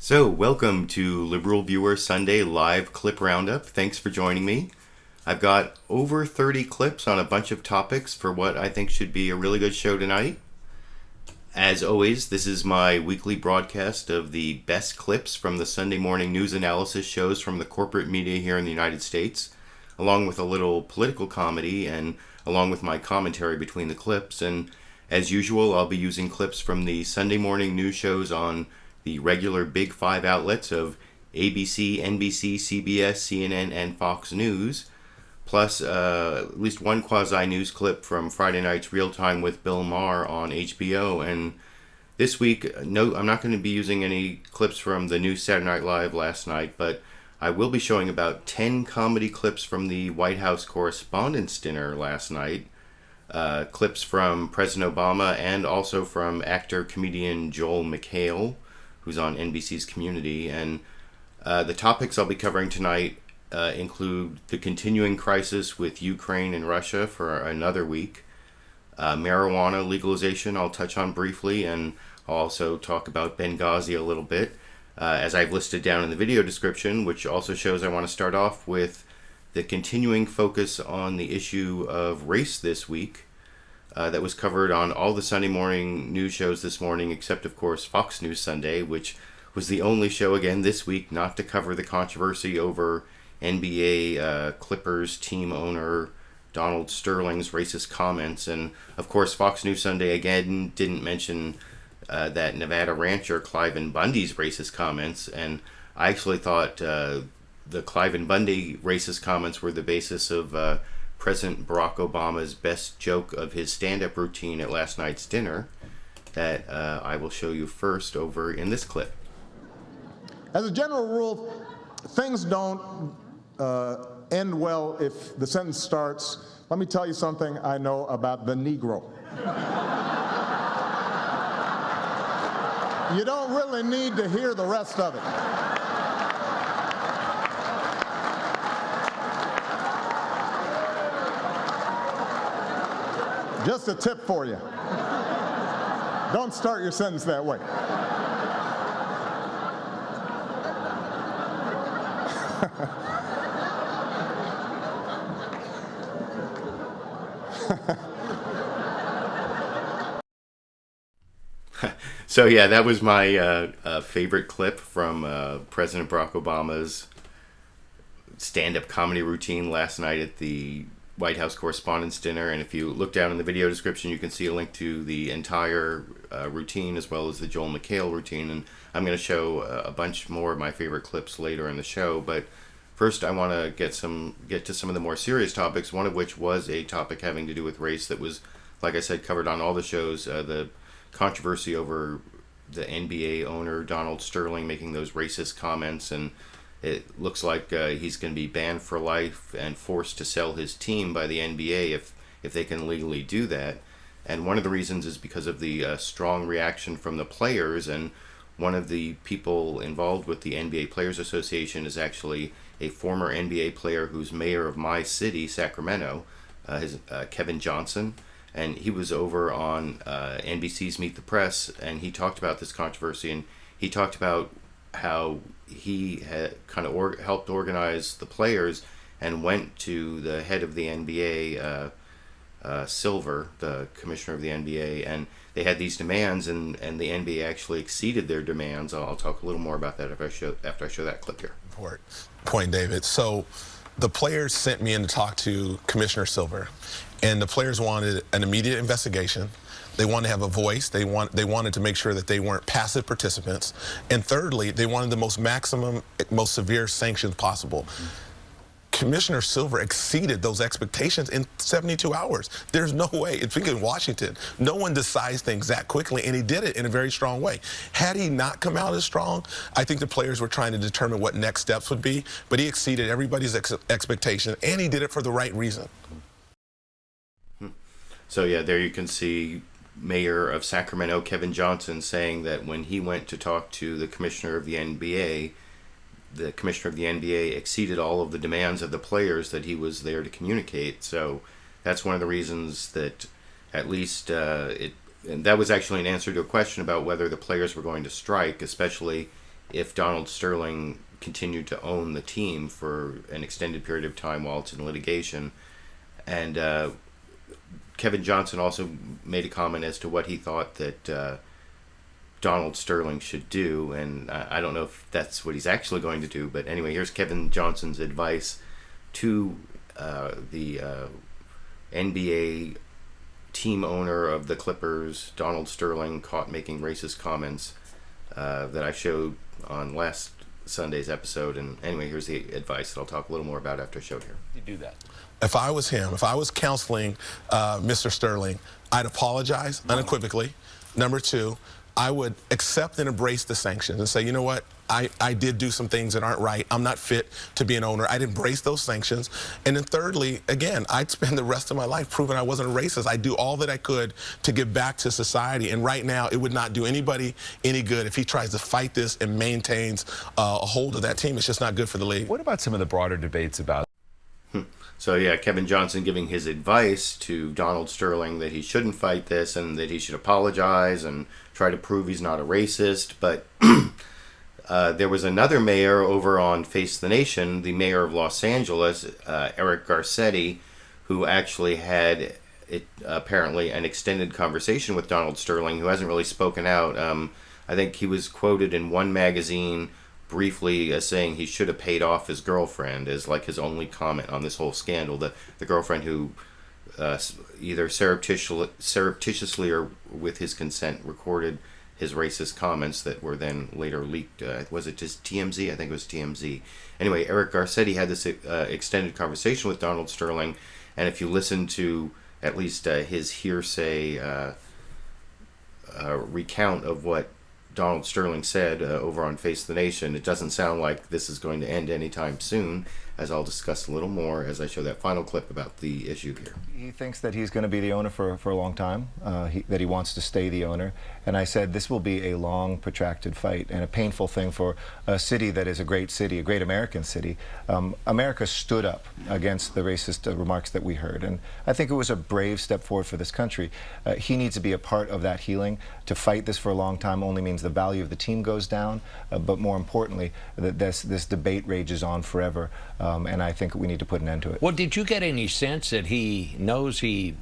So, welcome to LiberalViewer Sunday Live Clip Roundup. Thanks for joining me. I've got over 30 clips on a bunch of topics for what I think should be a really good show tonight. As always, this is my weekly broadcast of the best clips from the Sunday morning news analysis shows from the corporate media here in the United States, along with a little political comedy and along with my commentary between the clips. And as usual, I'll be using clips from the Sunday morning news shows on the regular Big Five outlets of ABC, NBC, CBS, CNN, and Fox News, plus at least one quasi-news clip from Friday night's Real Time with Bill Maher on HBO. And this week, no, I'm not going to be using any clips from the new Saturday Night Live last night, but I will be showing about 10 comedy clips from the White House Correspondents' dinner last night, clips from President Obama, and also from actor-comedian Joel McHale, who's on NBC's Community. And the topics I'll be covering tonight include the continuing crisis with Ukraine and Russia for another week, marijuana legalization I'll touch on briefly, and I'll also talk about Benghazi a little bit, as I've listed down in the video description, which also shows I want to start off with the continuing focus on the issue of race this week. That was covered on all the Sunday morning news shows this morning, except, of course, Fox News Sunday, which was the only show again this week not to cover the controversy over NBA Clippers team owner Donald Sterling's racist comments. And, of course, Fox News Sunday again didn't mention that Nevada rancher Cliven Bundy's racist comments. And I actually thought the Cliven Bundy racist comments were the basis of President Barack Obama's best joke of his stand-up routine at last night's dinner that I will show you first over in this clip. As a general rule, things don't end well if the sentence starts, "Let me tell you something I know about the Negro." You don't really need to hear the rest of it. Just a tip for you. Don't start your sentence that way. So yeah, that was my favorite clip from President Barack Obama's stand-up comedy routine last night at the White House Correspondents' dinner. And if you look down in the video description, you can see a link to the entire routine as well as the Joel McHale routine. And I'm going to show a bunch more of my favorite clips later in the show. But first, I want to get to some of the more serious topics, one of which was a topic having to do with race that was, like I said, covered on all the shows. The controversy over the NBA owner Donald Sterling making those racist comments, and it looks like he's going to be banned for life and forced to sell his team by the NBA if they can legally do that. And one of the reasons is because of the strong reaction from the players. And one of the people involved with the NBA Players Association is actually a former NBA player who's mayor of my city, Sacramento, Kevin Johnson. And he was over on NBC's Meet the Press, and he talked about this controversy, and he talked about how he had kind of helped organize the players and went to the head of the NBA, Silver, the commissioner of the NBA, and they had these demands, and the NBA actually exceeded their demands. I'll talk a little more about that after I show that clip here. Point, David. So the players sent me in to talk to Commissioner Silver, and the players wanted an immediate investigation. They wanted to have a voice. They wanted to make sure that they weren't passive participants. And thirdly, they wanted the most severe sanctions possible. Commissioner Silver exceeded those expectations in 72 hours. There's no way, if we in Washington, no one decides things that quickly, and he did it in a very strong way. Had he not come out as strong, I think the players were trying to determine what next steps would be, but he exceeded everybody's expectation, and he did it for the right reason. So yeah, there you can see Mayor of Sacramento, Kevin Johnson, saying that when he went to talk to the commissioner of the NBA exceeded all of the demands of the players that he was there to communicate. So that's one of the reasons that at least and that was actually an answer to a question about whether the players were going to strike, especially if Donald Sterling continued to own the team for an extended period of time while it's in litigation. And Kevin Johnson also made a comment as to what he thought that Donald Sterling should do, and I don't know if that's what he's actually going to do, but anyway, here's Kevin Johnson's advice to the NBA team owner of the Clippers, Donald Sterling, caught making racist comments that I showed on last Sunday's episode. And anyway, here's the advice that I'll talk a little more about after I showed here. You do that. If I was him, if I was counseling Mr. Sterling, I'd apologize unequivocally. Number two, I would accept and embrace the sanctions and say, you know what, I did do some things that aren't right. I'm not fit to be an owner. I'd embrace those sanctions. And then thirdly, again, I'd spend the rest of my life proving I wasn't a racist. I'd do all that I could to give back to society. And right now, it would not do anybody any good if he tries to fight this and maintains a hold of that team. It's just not good for the league. What about some of the broader debates about? So yeah, Kevin Johnson giving his advice to Donald Sterling that he shouldn't fight this and that he should apologize and try to prove he's not a racist. But there was another mayor over on Face the Nation, the mayor of Los Angeles, Eric Garcetti, who actually had apparently an extended conversation with Donald Sterling, who hasn't really spoken out. I think he was quoted in one magazine briefly as saying he should have paid off his girlfriend as like his only comment on this whole scandal. The girlfriend who either surreptitiously or with his consent recorded his racist comments that were then later leaked. Was it just TMZ? I think it was TMZ. Anyway, Eric Garcetti had this extended conversation with Donald Sterling, and if you listen to at least his hearsay recount of what Donald Sterling said over on Face the Nation, it doesn't sound like this is going to end anytime soon, as I'll discuss a little more as I show that final clip about the issue here. He thinks that he's going to be the owner for a long time, that he wants to stay the owner. And I said this will be a long, protracted fight and a painful thing for a city that is a great city, a great American city. America stood up against the racist remarks that we heard. And I think it was a brave step forward for this country. He needs to be a part of that healing. To fight this for a long time only means the value of the team goes down, but more importantly, that this debate rages on forever. And I think we need to put an end to it. Well, did you get any sense that he knows he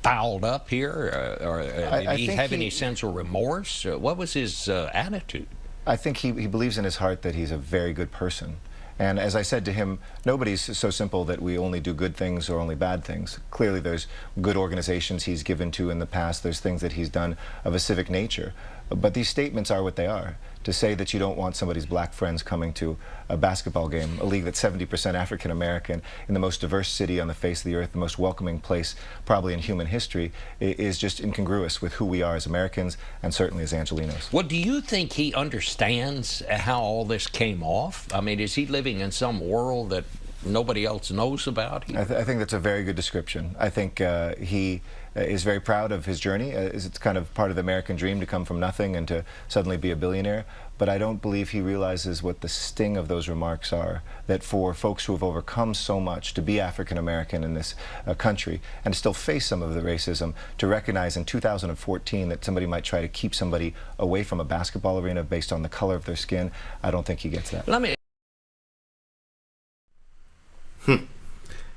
fouled up here, or did he have any sense of remorse? What was his attitude? I think he believes in his heart that he's a very good person. And as I said to him, nobody's so simple that we only do good things or only bad things. Clearly there's good organizations he's given to in the past. There's things that he's done of a civic nature. But these statements are what they are. To say that you don't want somebody's black friends coming to a basketball game, a league that's 70% African American, in the most diverse city on the face of the earth, the most welcoming place probably in human history, is just incongruous with who we are as Americans and certainly as Angelenos. Well, do you think he understands how all this came off? I mean, is he living in some world that nobody else knows about? I think that's a very good description. I think he is very proud of his journey. It's kind of part of the American dream to come from nothing and to suddenly be a billionaire. But I don't believe he realizes what the sting of those remarks are, that for folks who have overcome so much to be African American in this country and to still face some of the racism, to recognize in 2014 that somebody might try to keep somebody away from a basketball arena based on the color of their skin, I don't think he gets that. Let me.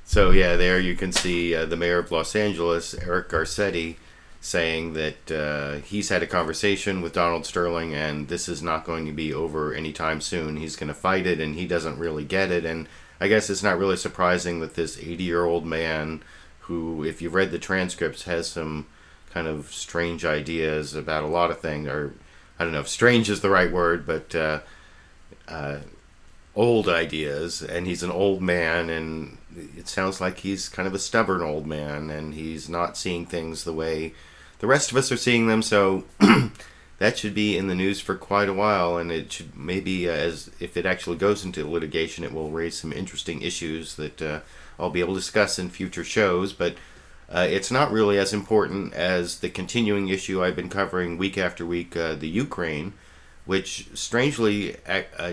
So yeah, there you can see the mayor of Los Angeles, Eric Garcetti, saying that he's had a conversation with Donald Sterling and this is not going to be over anytime soon. He's going to fight it and he doesn't really get it. And I guess it's not really surprising that this 80-year-old man who, if you've read the transcripts, has some kind of strange ideas about a lot of things, or I don't know if strange is the right word, but old ideas, and he's an old man, and it sounds like he's kind of a stubborn old man, and he's not seeing things the way the rest of us are seeing them. So that should be in the news for quite a while, and it should maybe, as if it actually goes into litigation, it will raise some interesting issues that I'll be able to discuss in future shows. But it's not really as important as the continuing issue I've been covering week after week, the Ukraine, which strangely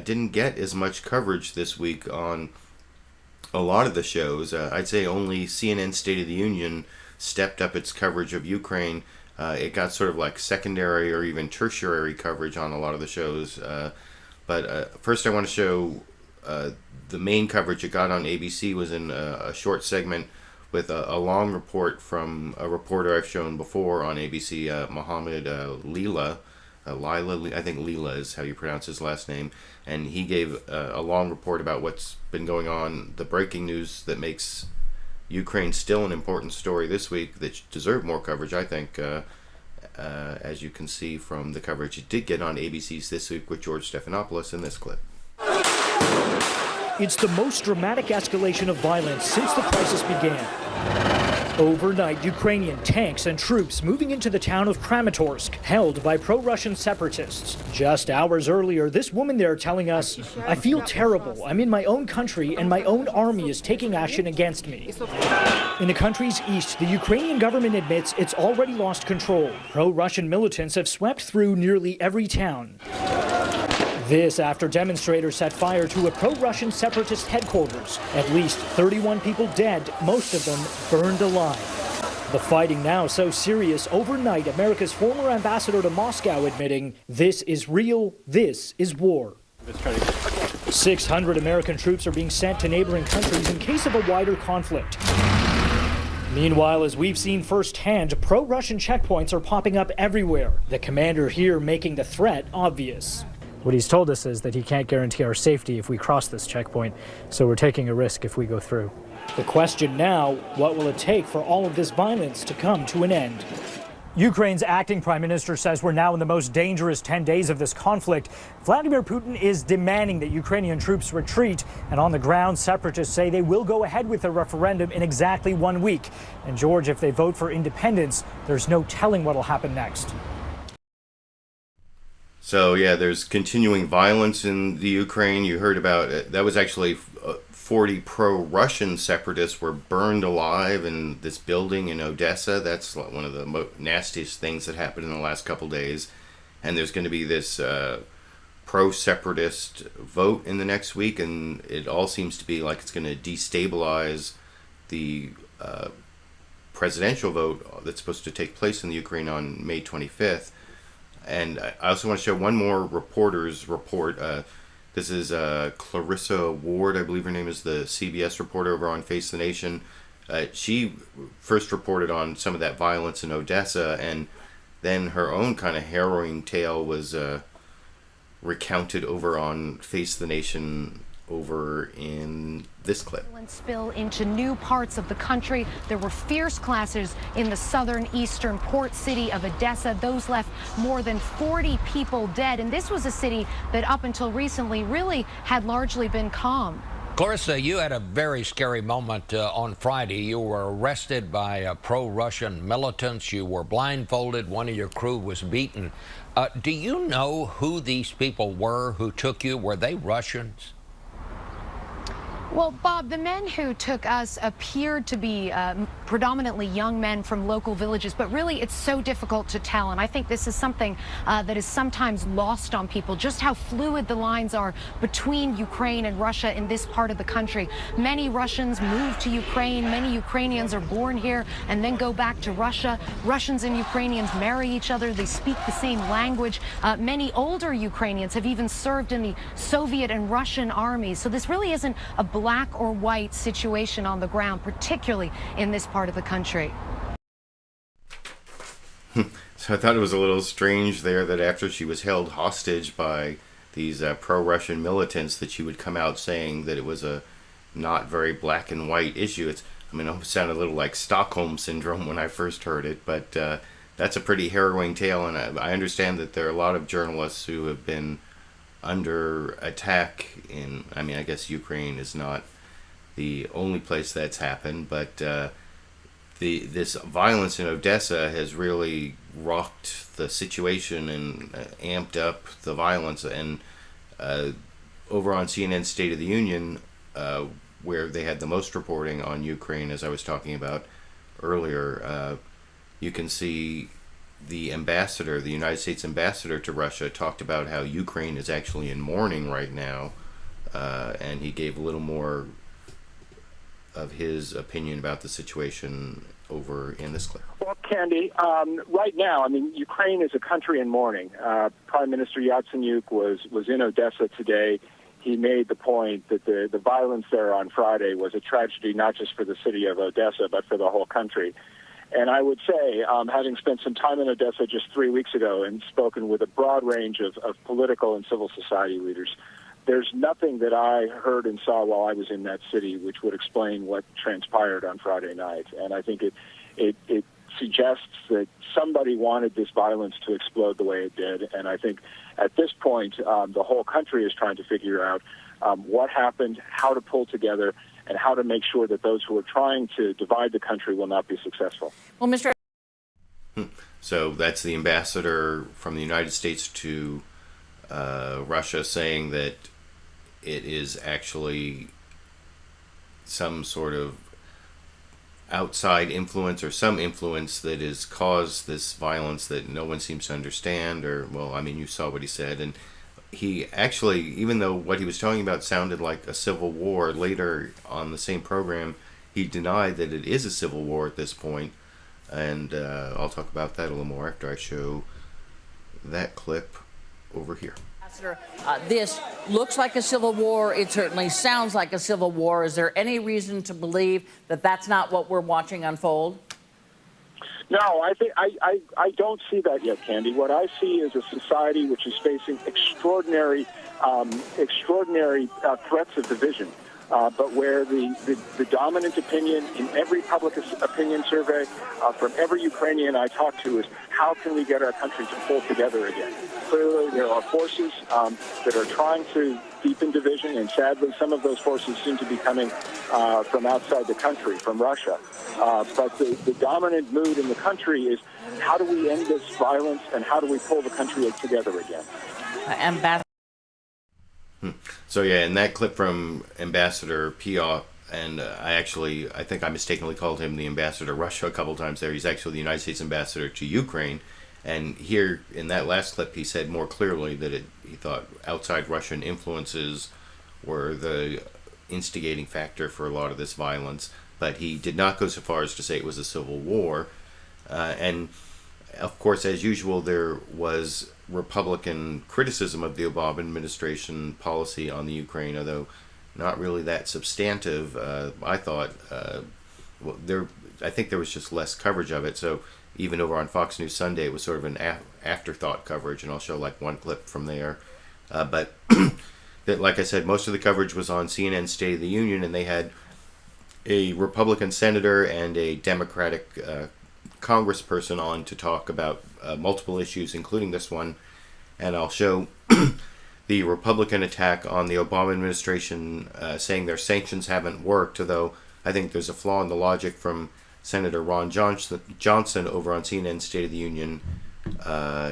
didn't get as much coverage this week on a lot of the shows. I'd say only CNN State of the Union stepped up its coverage of Ukraine. It got sort of like secondary or even tertiary coverage on a lot of the shows, But first I want to show the main coverage it got on ABC was in a short segment with a long report from a reporter I've shown before on ABC, Mohammed Lila. Lila, I think Lila is how you pronounce his last name, and he gave a long report about what's been going on, the breaking news that makes Ukraine still an important story this week that deserved more coverage, I think, as you can see from the coverage it did get on ABC's This Week with George Stephanopoulos in this clip. It's the most dramatic escalation of violence since the crisis began. Overnight, Ukrainian tanks and troops moving into the town of Kramatorsk, held by pro-Russian separatists. Just hours earlier, this woman there telling us, "I feel terrible. I'm in my own country and my own army is taking action against me." In the country's east, the Ukrainian government admits it's already lost control. Pro-Russian militants have swept through nearly every town. This after demonstrators set fire to a pro-Russian separatist headquarters. At least 31 people dead, most of them burned alive. The fighting now so serious, overnight America's former ambassador to Moscow admitting, "This is real, this is war." 600 American troops are being sent to neighboring countries in case of a wider conflict. Meanwhile, as we've seen firsthand, pro-Russian checkpoints are popping up everywhere. The commander here making the threat obvious. What he's told us is that he can't guarantee our safety if we cross this checkpoint, so we're taking a risk if we go through. The question now, what will it take for all of this violence to come to an end? Ukraine's acting prime minister says we're now in the most dangerous 10 days of this conflict. Vladimir Putin is demanding that Ukrainian troops retreat, and on the ground, separatists say they will go ahead with the referendum in exactly 1 week. And George, if they vote for independence, there's no telling what'll happen next. So yeah, there's continuing violence in the Ukraine. You heard about that was actually 40 pro-Russian separatists were burned alive in this building in Odessa. That's one of the nastiest things that happened in the last couple days. And there's going to be this pro-separatist vote in the next week, and it all seems to be like it's going to destabilize the presidential vote that's supposed to take place in the Ukraine on May 25th. And I also want to show one more reporter's report. This is Clarissa Ward, I believe her name is, the CBS reporter over on Face the Nation. She first reported on some of that violence in Odessa, and then her own kind of harrowing tale was recounted over on Face the Nation over in this clip. Spill into new parts of the country. There were fierce clashes in the southern eastern port city of Odessa. Those left more than 40 people dead. And this was a city that up until recently really had largely been calm. Clarissa, you had a very scary moment on Friday. You were arrested by pro-Russian militants. You were blindfolded. One of your crew was beaten. Do you know who these people were who took you? Were they Russians? Well, Bob, the men who took us appeared to be predominantly young men from local villages, but really it's so difficult to tell. And I think this is something that is sometimes lost on people, just how fluid the lines are between Ukraine and Russia in this part of the country. Many Russians move to Ukraine. Many Ukrainians are born here and then go back to Russia. Russians and Ukrainians marry each other. They speak the same language. Many older Ukrainians have even served in the Soviet and Russian armies. So this really isn't a black or white situation on the ground, particularly in this part of the country. So I thought it was a little strange there that after she was held hostage by these pro-Russian militants that she would come out saying that it was a not very black and white issue. It sounded a little like Stockholm Syndrome when I first heard it, but that's a pretty harrowing tale, and I understand that there are a lot of journalists who have been under attack in, I guess Ukraine is not the only place that's happened, but this violence in Odessa has really rocked the situation and amped up the violence. And over on CNN State of the Union, where they had the most reporting on Ukraine, as I was talking about earlier, you can see the ambassador, the United States ambassador to Russia, talked about how Ukraine is actually in mourning right now, and he gave a little more of his opinion about the situation over in this clip. От Candy, right now, I mean, Ukraine is a country in mourning. Prime Minister Yatsenyuk was in Odessa today. He made the point that the violence there on Friday was a tragedy not just for the city of Odessa, but for the whole country. And I would say, having spent some time in Odessa just 3 weeks ago and spoken with a broad range of political and civil society leaders, there's nothing that I heard and saw while I was in that city which would explain what transpired on Friday night. And I think it suggests that somebody wanted this violence to explode the way it did. And I think at this point, the whole country is trying to figure out what happened, how to pull together, and how to make sure that those who are trying to divide the country will not be successful. Well, Mr. So that's the ambassador from the United States to Russia saying that it is actually some sort of outside influence or some influence that has caused this violence that no one seems to understand. Or, well, I mean, you saw what he said. And he actually, even though what he was talking about sounded like a civil war, later on the same program, he denied that it is a civil war at this point. And I'll talk about that a little more after I show that clip over here. This looks like a civil war. It certainly sounds like a civil war. Is there any reason to believe that that's not what we're watching unfold? No, I think I don't see that yet, Candy. What I see is a society which is facing extraordinary threats of division, but where the dominant opinion in every public opinion survey from every Ukrainian I talk to is how can we get our country to pull together again? Clearly, there are forces that are trying to deepen division, and sadly, some of those forces seem to be coming from outside the country, from Russia. But the dominant mood in the country is how do we end this violence and how do we pull the country together again? So yeah, in that clip from Ambassador Pyatt, and I think I mistakenly called him the ambassador to Russia a couple times there. He's actually the United States ambassador to Ukraine. And here in that last clip, he said more clearly that he thought outside Russian influences were the instigating factor for a lot of this violence. But he did not go so far as to say it was a civil war. And of course, as usual, there was Republican criticism of the Obama administration policy on the Ukraine, although not really that substantive. I thought I think there was just less coverage of it. So even over on Fox News Sunday, it was sort of an afterthought coverage, and I'll show like one clip from there. But that, like I said, most of the coverage was on CNN State of the Union, and they had a Republican senator and a Democratic congressperson on to talk about multiple issues, including this one. And I'll show the Republican attack on the Obama administration, saying their sanctions haven't worked, although I think there's a flaw in the logic from Senator Ron Johnson over on CNN State of the Union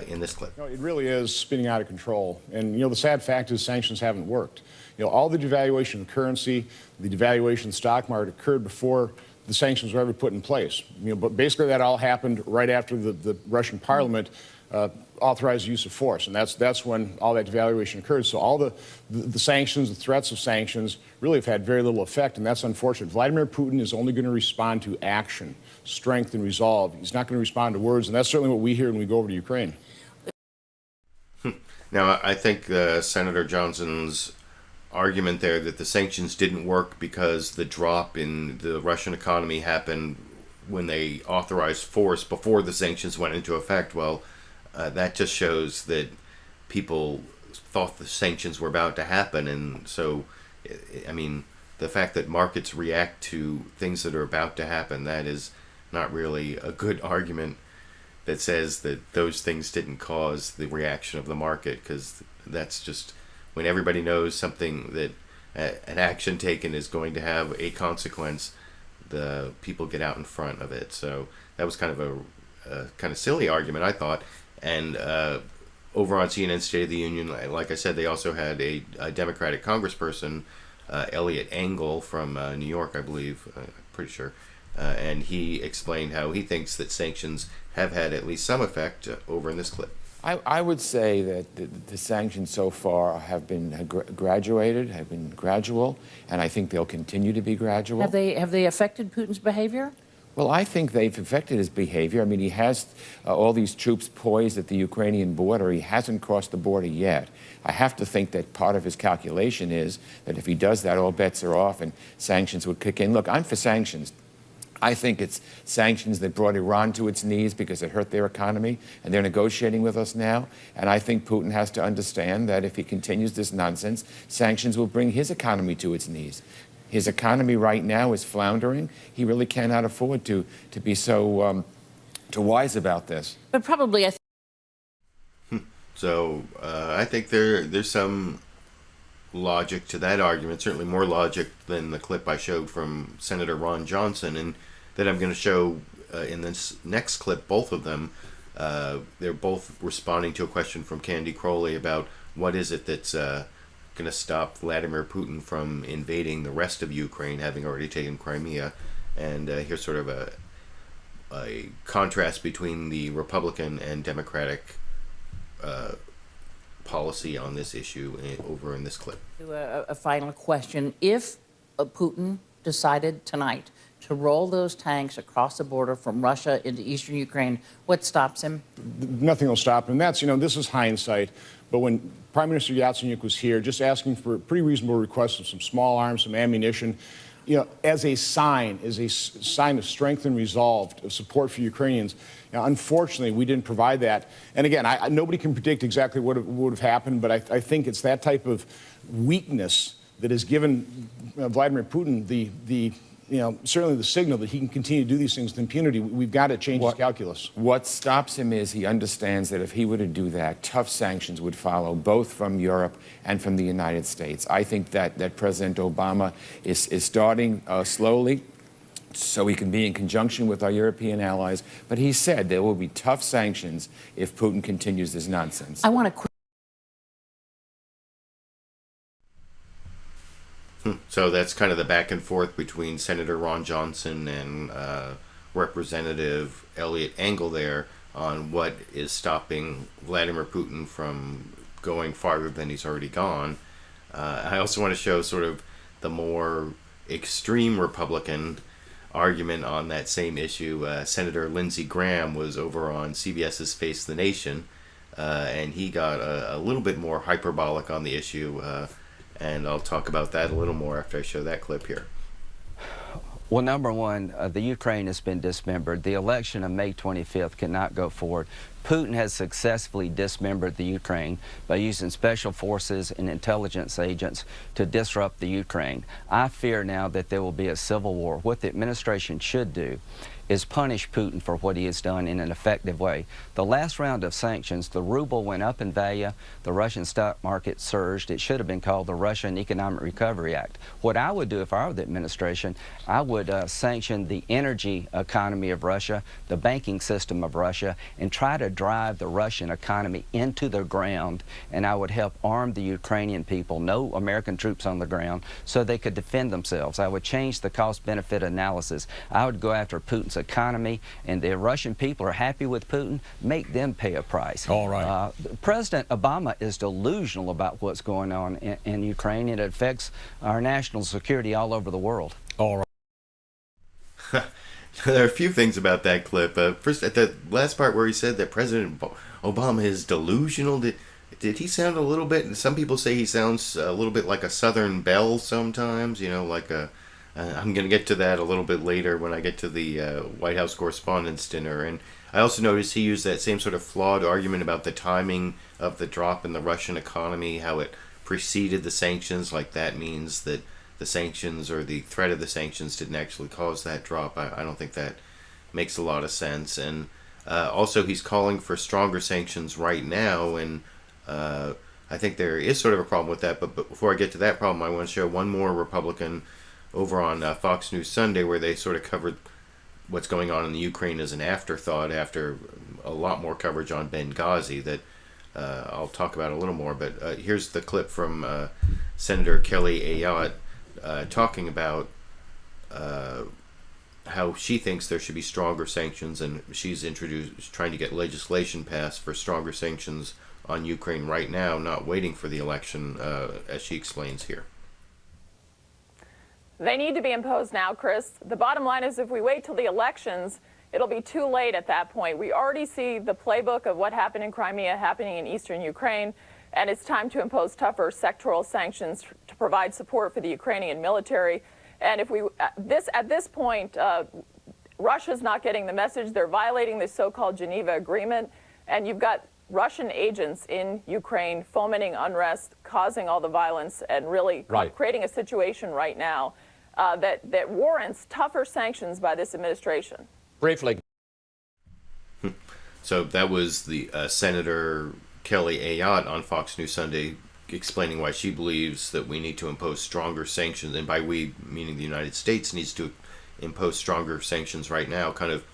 in this clip. It really is spinning out of control. And, the sad fact is sanctions haven't worked. All the devaluation of currency, the devaluation of the stock market occurred before the sanctions were ever put in place. But basically that all happened right after the Russian parliament authorized the use of force, and that's when all that devaluation occurred. So all the sanctions, the threats of sanctions, really have had very little effect, and that's unfortunate. Vladimir Putin is only going to respond to action, strength, and resolve. He's not going to respond to words, and that's certainly what we hear when we go over to Ukraine. Now, I think Senator Johnson's argument there that the sanctions didn't work because the drop in the Russian economy happened when they authorized force before the sanctions went into effect, well, that just shows that people thought the sanctions were about to happen. And so, I mean, the fact that markets react to things that are about to happen, that is not really a good argument that says that those things didn't cause the reaction of the market, because that's just when everybody knows something that an action taken is going to have a consequence, the people get out in front of it. So that was kind of a kind of silly argument, I thought. And over on CNN State of the Union, like I said, they also had a Democratic congressperson, Eliot Engel from New York, I believe, pretty sure. And he explained how he thinks that sanctions have had at least some effect over in this clip. I would say that the sanctions so far have been graduated, have been gradual, and I think they'll continue to be gradual. Have they affected Putin's behavior? Well, I think they've affected his behavior. I mean, he has all these troops poised at the Ukrainian border. He hasn't crossed the border yet. I have to think that part of his calculation is that if he does that, all bets are off and sanctions would kick in. Look, I'm for sanctions. I think it's sanctions that brought Iran to its knees because it hurt their economy, and they're negotiating with us now. And I think Putin has to understand that if he continues this nonsense, sanctions will bring his economy to its knees. His economy right now is floundering. He really cannot afford to be so wise about this. But probably, So I think there's some logic to that argument, certainly more logic than the clip I showed from Senator Ron Johnson, and that I'm going to show in this next clip, both of them. They're both responding to a question from Candy Crowley about what is it that's going to stop Vladimir Putin from invading the rest of Ukraine, having already taken Crimea. And here's sort of a contrast between the Republican and Democratic policy on this issue over in this clip. a final question. If Putin decided tonight to roll those tanks across the border from Russia into eastern Ukraine, what stops him? Nothing will stop him. That's, this is hindsight. But when Prime Minister Yatsenyuk was here, just asking for a pretty reasonable request of some small arms, some ammunition, as a sign of strength and resolve, of support for Ukrainians. Unfortunately, we didn't provide that. And again, nobody can predict exactly what would have happened, but I think it's that type of weakness that has given Vladimir Putin certainly the signal that he can continue to do these things with impunity. We've got to change his calculus. What stops him is he understands that if he were to do that, tough sanctions would follow, both from Europe and from the United States. I think that President Obama is starting slowly, so he can be in conjunction with our European allies. But he said there will be tough sanctions if Putin continues this nonsense. I want to. So that's kind of the back and forth between Senator Ron Johnson and Representative Eliot Engel there on what is stopping Vladimir Putin from going farther than he's already gone. I also want to show sort of the more extreme Republican argument on that same issue. Senator Lindsey Graham was over on CBS's Face the Nation, and he got a little bit more hyperbolic on the issue. And I'll talk about that a little more after I show that clip here. Well, number one, the Ukraine has been dismembered. The election of May 25th cannot go forward. Putin has successfully dismembered the Ukraine by using special forces and intelligence agents to disrupt the Ukraine. I fear now that there will be a civil war. What the administration should do is punish Putin for what he has done in an effective way. The last round of sanctions, the ruble went up in value, the Russian stock market surged. It should have been called the Russian Economic Recovery Act. What I would do if I were the administration, I would sanction the energy economy of Russia, the banking system of Russia, and try to drive the Russian economy into the ground, and I would help arm the Ukrainian people, no American troops on the ground, so they could defend themselves. I would change the cost-benefit analysis. I would go after Putin's economy, and the Russian people are happy with Putin, make them pay a price. All right. President Obama is delusional about what's going on in Ukraine, and it affects our national security all over the world. All right. There are a few things about that clip. First, at the last part where he said that President Obama is delusional, did he sound a little bit, some people say he sounds a little bit like a Southern belle sometimes, like a, I'm going to get to that a little bit later when I get to the White House Correspondents' dinner. And I also noticed he used that same sort of flawed argument about the timing of the drop in the Russian economy, how it preceded the sanctions, like that means that the sanctions or the threat of the sanctions didn't actually cause that drop. I don't think that makes a lot of sense. And also he's calling for stronger sanctions right now, and I think there is sort of a problem with that. But before I get to that problem, I want to show one more Republican over on Fox News Sunday, where they sort of covered what's going on in the Ukraine as an afterthought after a lot more coverage on Benghazi that I'll talk about a little more. But here's the clip from Senator Kelly Ayotte talking about how she thinks there should be stronger sanctions, and she's trying to get legislation passed for stronger sanctions on Ukraine right now, not waiting for the election, as she explains here. They need to be imposed now, Chris. The bottom line is if we wait till the elections, it'll be too late at that point. We already see the playbook of what happened in Crimea happening in eastern Ukraine, and it's time to impose tougher sectoral sanctions to provide support for the Ukrainian military. And if we, at this point, Russia's not getting the message. They're violating the so-called Geneva Agreement, and you've got Russian agents in Ukraine fomenting unrest, causing all the violence, and really creating a situation right now that warrants tougher sanctions by this administration. Briefly. So that was the Senator Kelly Ayotte on Fox News Sunday explaining why she believes that we need to impose stronger sanctions, and by we meaning the United States needs to impose stronger sanctions right now, kind of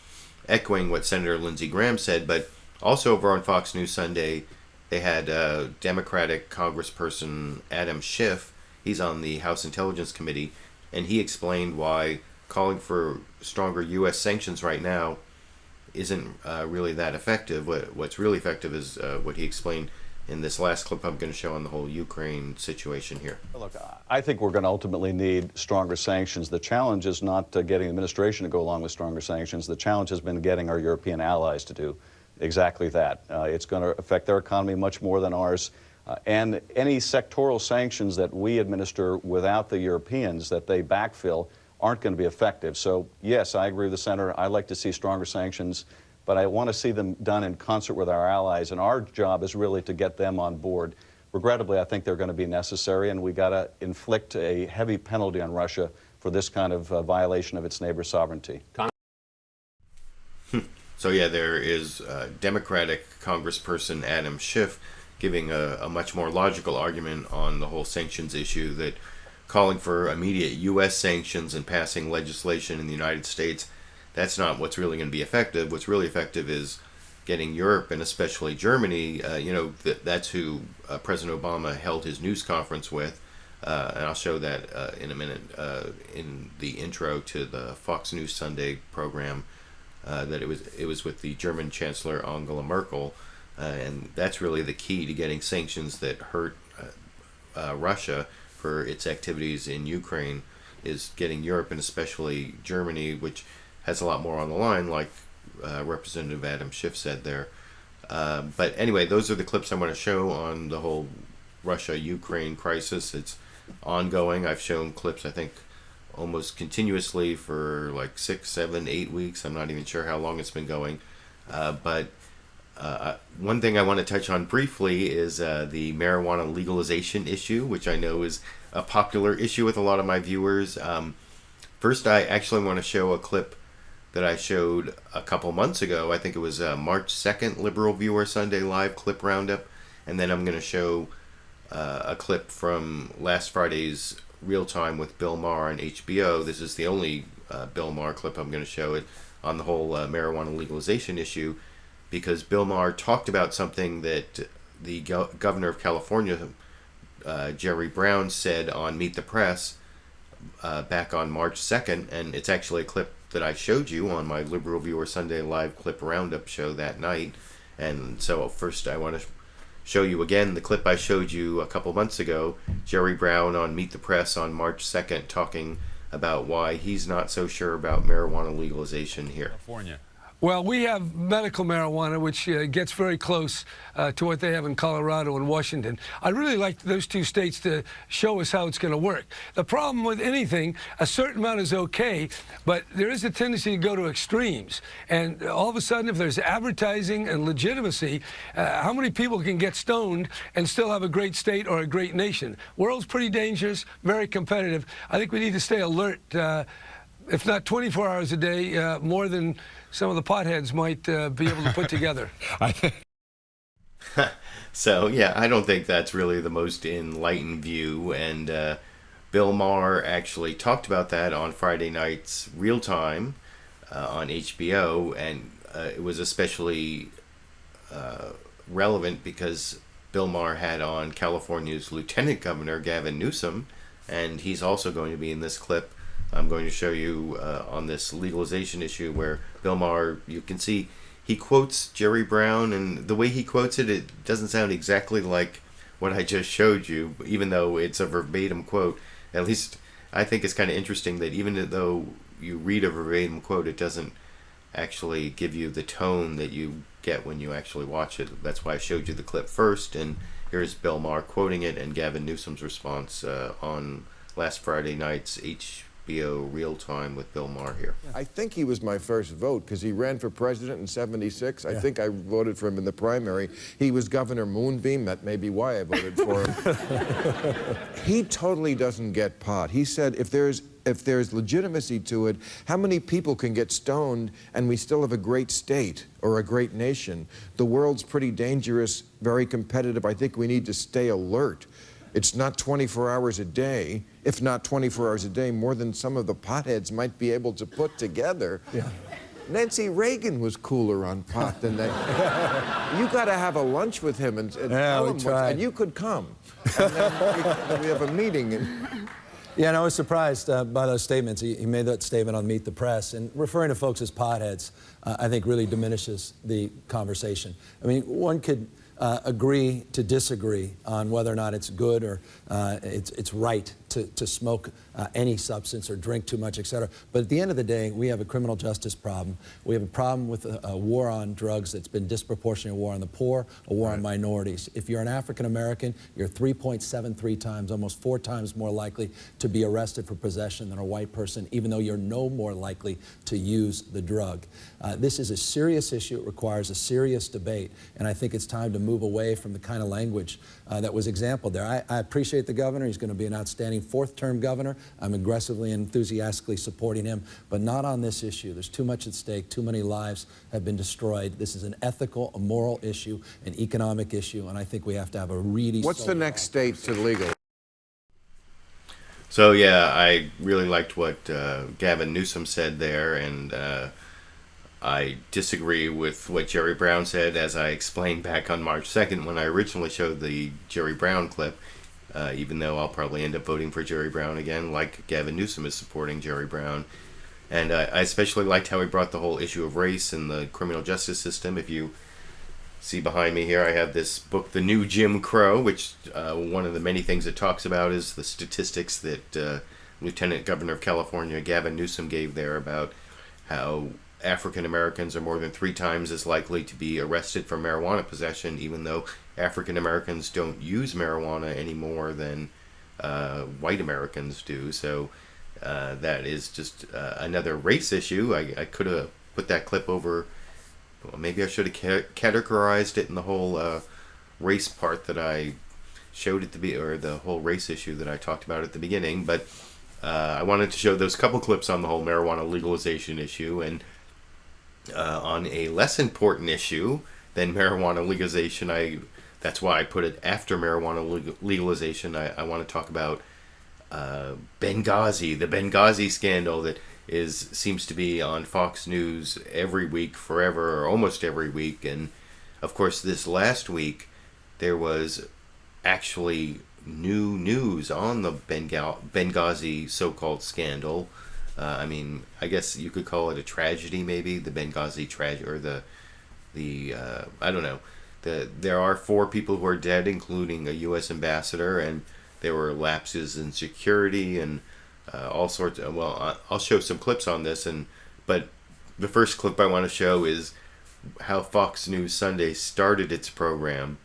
echoing what Senator Lindsey Graham said. But also over on Fox News Sunday, they had Democratic Congressperson Adam Schiff. He's on the House Intelligence Committee, and he explained why calling for stronger U.S. sanctions right now isn't really that effective. What's really effective is what he explained in this last clip I'm going to show on the whole Ukraine situation here. Look, I think we're going to ultimately need stronger sanctions. The challenge is not getting the administration to go along with stronger sanctions. The challenge has been getting our European allies to do exactly that. It's going to affect their economy much more than ours. And any sectoral sanctions that we administer without the Europeans that they backfill aren't going to be effective. So, yes, I agree with the Senator. I'd like to see stronger sanctions, but I want to see them done in concert with our allies, and our job is really to get them on board. Regrettably, I think they're going to be necessary, and we got to inflict a heavy penalty on Russia for this kind of violation of its neighbor sovereignty. So yeah, there is Democratic Congressperson Adam Schiff giving a much more logical argument on the whole sanctions issue, that calling for immediate U.S. sanctions and passing legislation in the United States, that's not what's really going to be effective. What's really effective is getting Europe, and especially Germany, that's who President Obama held his news conference with, and I'll show that in a minute in the intro to the Fox News Sunday program, that it was with the German Chancellor Angela Merkel, and that's really the key to getting sanctions that hurt Russia for its activities in Ukraine, is getting Europe and especially Germany, which has a lot more on the line, like Representative Adam Schiff said there. But anyway, those are the clips I want to show on the whole Russia-Ukraine crisis. It's ongoing. I've shown clips, I think, almost continuously for like 6, 7, 8 weeks. I'm not even sure how long it's been going. But one thing I want to touch on briefly is the marijuana legalization issue, which I know is a popular issue with a lot of my viewers. First, I actually want to show a clip that I showed a couple months ago. I think it was March 2nd, LiberalViewer Sunday Live Clip Roundup. And then I'm going to show a clip from last Friday's Real Time with Bill Maher on HBO. This is the only Bill Maher clip I'm going to show it on the whole marijuana legalization issue, because Bill Maher talked about something that the governor of California, Jerry Brown, said on Meet the Press back on March 2nd, and it's actually a clip that I showed you on my LiberalViewer Sunday Live Clip Roundup show that night. And so first I want to show you again the clip I showed you a couple months ago, Jerry Brown on Meet the Press on March 2nd talking about why he's not so sure about marijuana legalization here. California. Well, we have medical marijuana, which gets very close to what they have in Colorado and Washington. I'd really like those two states to show us how it's going to work. The problem with anything, a certain amount is okay, but there is a tendency to go to extremes. And all of a sudden, if there's advertising and legitimacy, how many people can get stoned and still have a great state or a great nation? World's pretty dangerous, very competitive. I think we need to stay alert, if not 24 hours a day, more than some of the potheads might be able to put together. So, yeah, I don't think that's really the most enlightened view. And Bill Maher actually talked about that on Friday night's Real Time on HBO. And it was especially relevant because Bill Maher had on California's Lieutenant Governor, Gavin Newsom. And he's also going to be in this clip I'm going to show you on this legalization issue, where Bill Maher, you can see he quotes Jerry Brown, and the way he quotes it, it doesn't sound exactly like what I just showed you, even though it's a verbatim quote. At least I think it's kind of interesting that even though you read a verbatim quote, it doesn't actually give you the tone that you get when you actually watch it. That's why I showed you the clip first, and here's Bill Maher quoting it and Gavin Newsom's response on last Friday night's HBO Real Time with Bill Maher here. I think he was my first vote because he ran for president in '76. I think I voted for him in the primary. He was Governor Moonbeam. That may be why I voted for him. He totally doesn't get pot. He said if there's legitimacy to it, how many people can get stoned and we still have a great state or a great nation? The world's pretty dangerous, very competitive. I think we need to stay alert. It's not 24 hours a day. If not 24 hours a day, more than some of the potheads might be able to put together. Yeah. Nancy Reagan was cooler on pot than they. You got to have a lunch with him and tell him and you could come. And then we have a meeting. Yeah, and I was surprised by those statements. He made that statement on Meet the Press, and referring to folks as potheads, I think really diminishes the conversation. I mean, one could agree to disagree on whether or not it's good or it's right to smoke any substance or drink too much, etc. But at the end of the day, we have a criminal justice problem. We have a problem with a war on drugs that's been disproportionate, a war on the poor, a war on minorities. If you're an African American, you're 3.73 times, almost 4 times more likely to be arrested for possession than a white person, even though you're no more likely to use the drug. This is a serious issue. It requires a serious debate, and I think it's time to move away from the kind of language that was exampled there. I appreciate the governor. He's going to be an outstanding 4th-term governor. I'm aggressively and enthusiastically supporting him, but not on this issue. There's too much at stake. Too many lives have been destroyed. This is an ethical, a moral issue, an economic issue, and I think we have to have a really... What's the next state to legal? So, yeah, I really liked what Gavin Newsom said there, and I disagree with what Jerry Brown said, as I explained back on March 2nd when I originally showed the Jerry Brown clip, even though I'll probably end up voting for Jerry Brown again, like Gavin Newsom is supporting Jerry Brown. And I especially liked how he brought the whole issue of race in the criminal justice system. If you see behind me here, I have this book, The New Jim Crow, which one of the many things it talks about is the statistics that Lieutenant Governor of California Gavin Newsom gave there about how African Americans are more than 3 times as likely to be arrested for marijuana possession, even though African Americans don't use marijuana any more than white Americans do. So that is just another race issue. I could have put that clip over. Well, maybe I should have categorized it in the whole race part that I showed at the or the whole race issue that I talked about at the beginning. But I wanted to show those couple clips on the whole marijuana legalization issue, and on a less important issue than marijuana legalization, that's why I put it after marijuana legalization. I want to talk about Benghazi, the Benghazi scandal that seems to be on Fox News every week forever, or almost every week. And of course, this last week there was actually new news on the Benghazi so-called scandal. I mean, I guess you could call it a tragedy, maybe, the Benghazi tragedy, or the I don't know. There are 4 people who are dead, including a U.S. ambassador, and there were lapses in security and all sorts of, well, I'll show some clips on this, but the first clip I want to show is how Fox News Sunday started its program.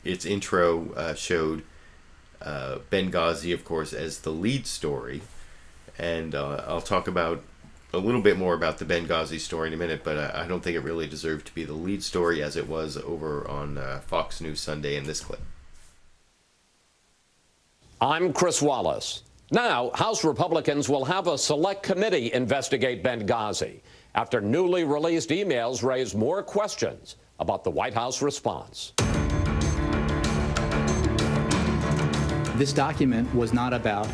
Its intro showed Benghazi, of course, as the lead story. And I'll talk about a little bit more about the Benghazi story in a minute, but I don't think it really deserved to be the lead story as it was over on Fox News Sunday in this clip. I'm Chris Wallace. Now, House Republicans will have a select committee investigate Benghazi after newly released emails raise more questions about the White House response. This document was not about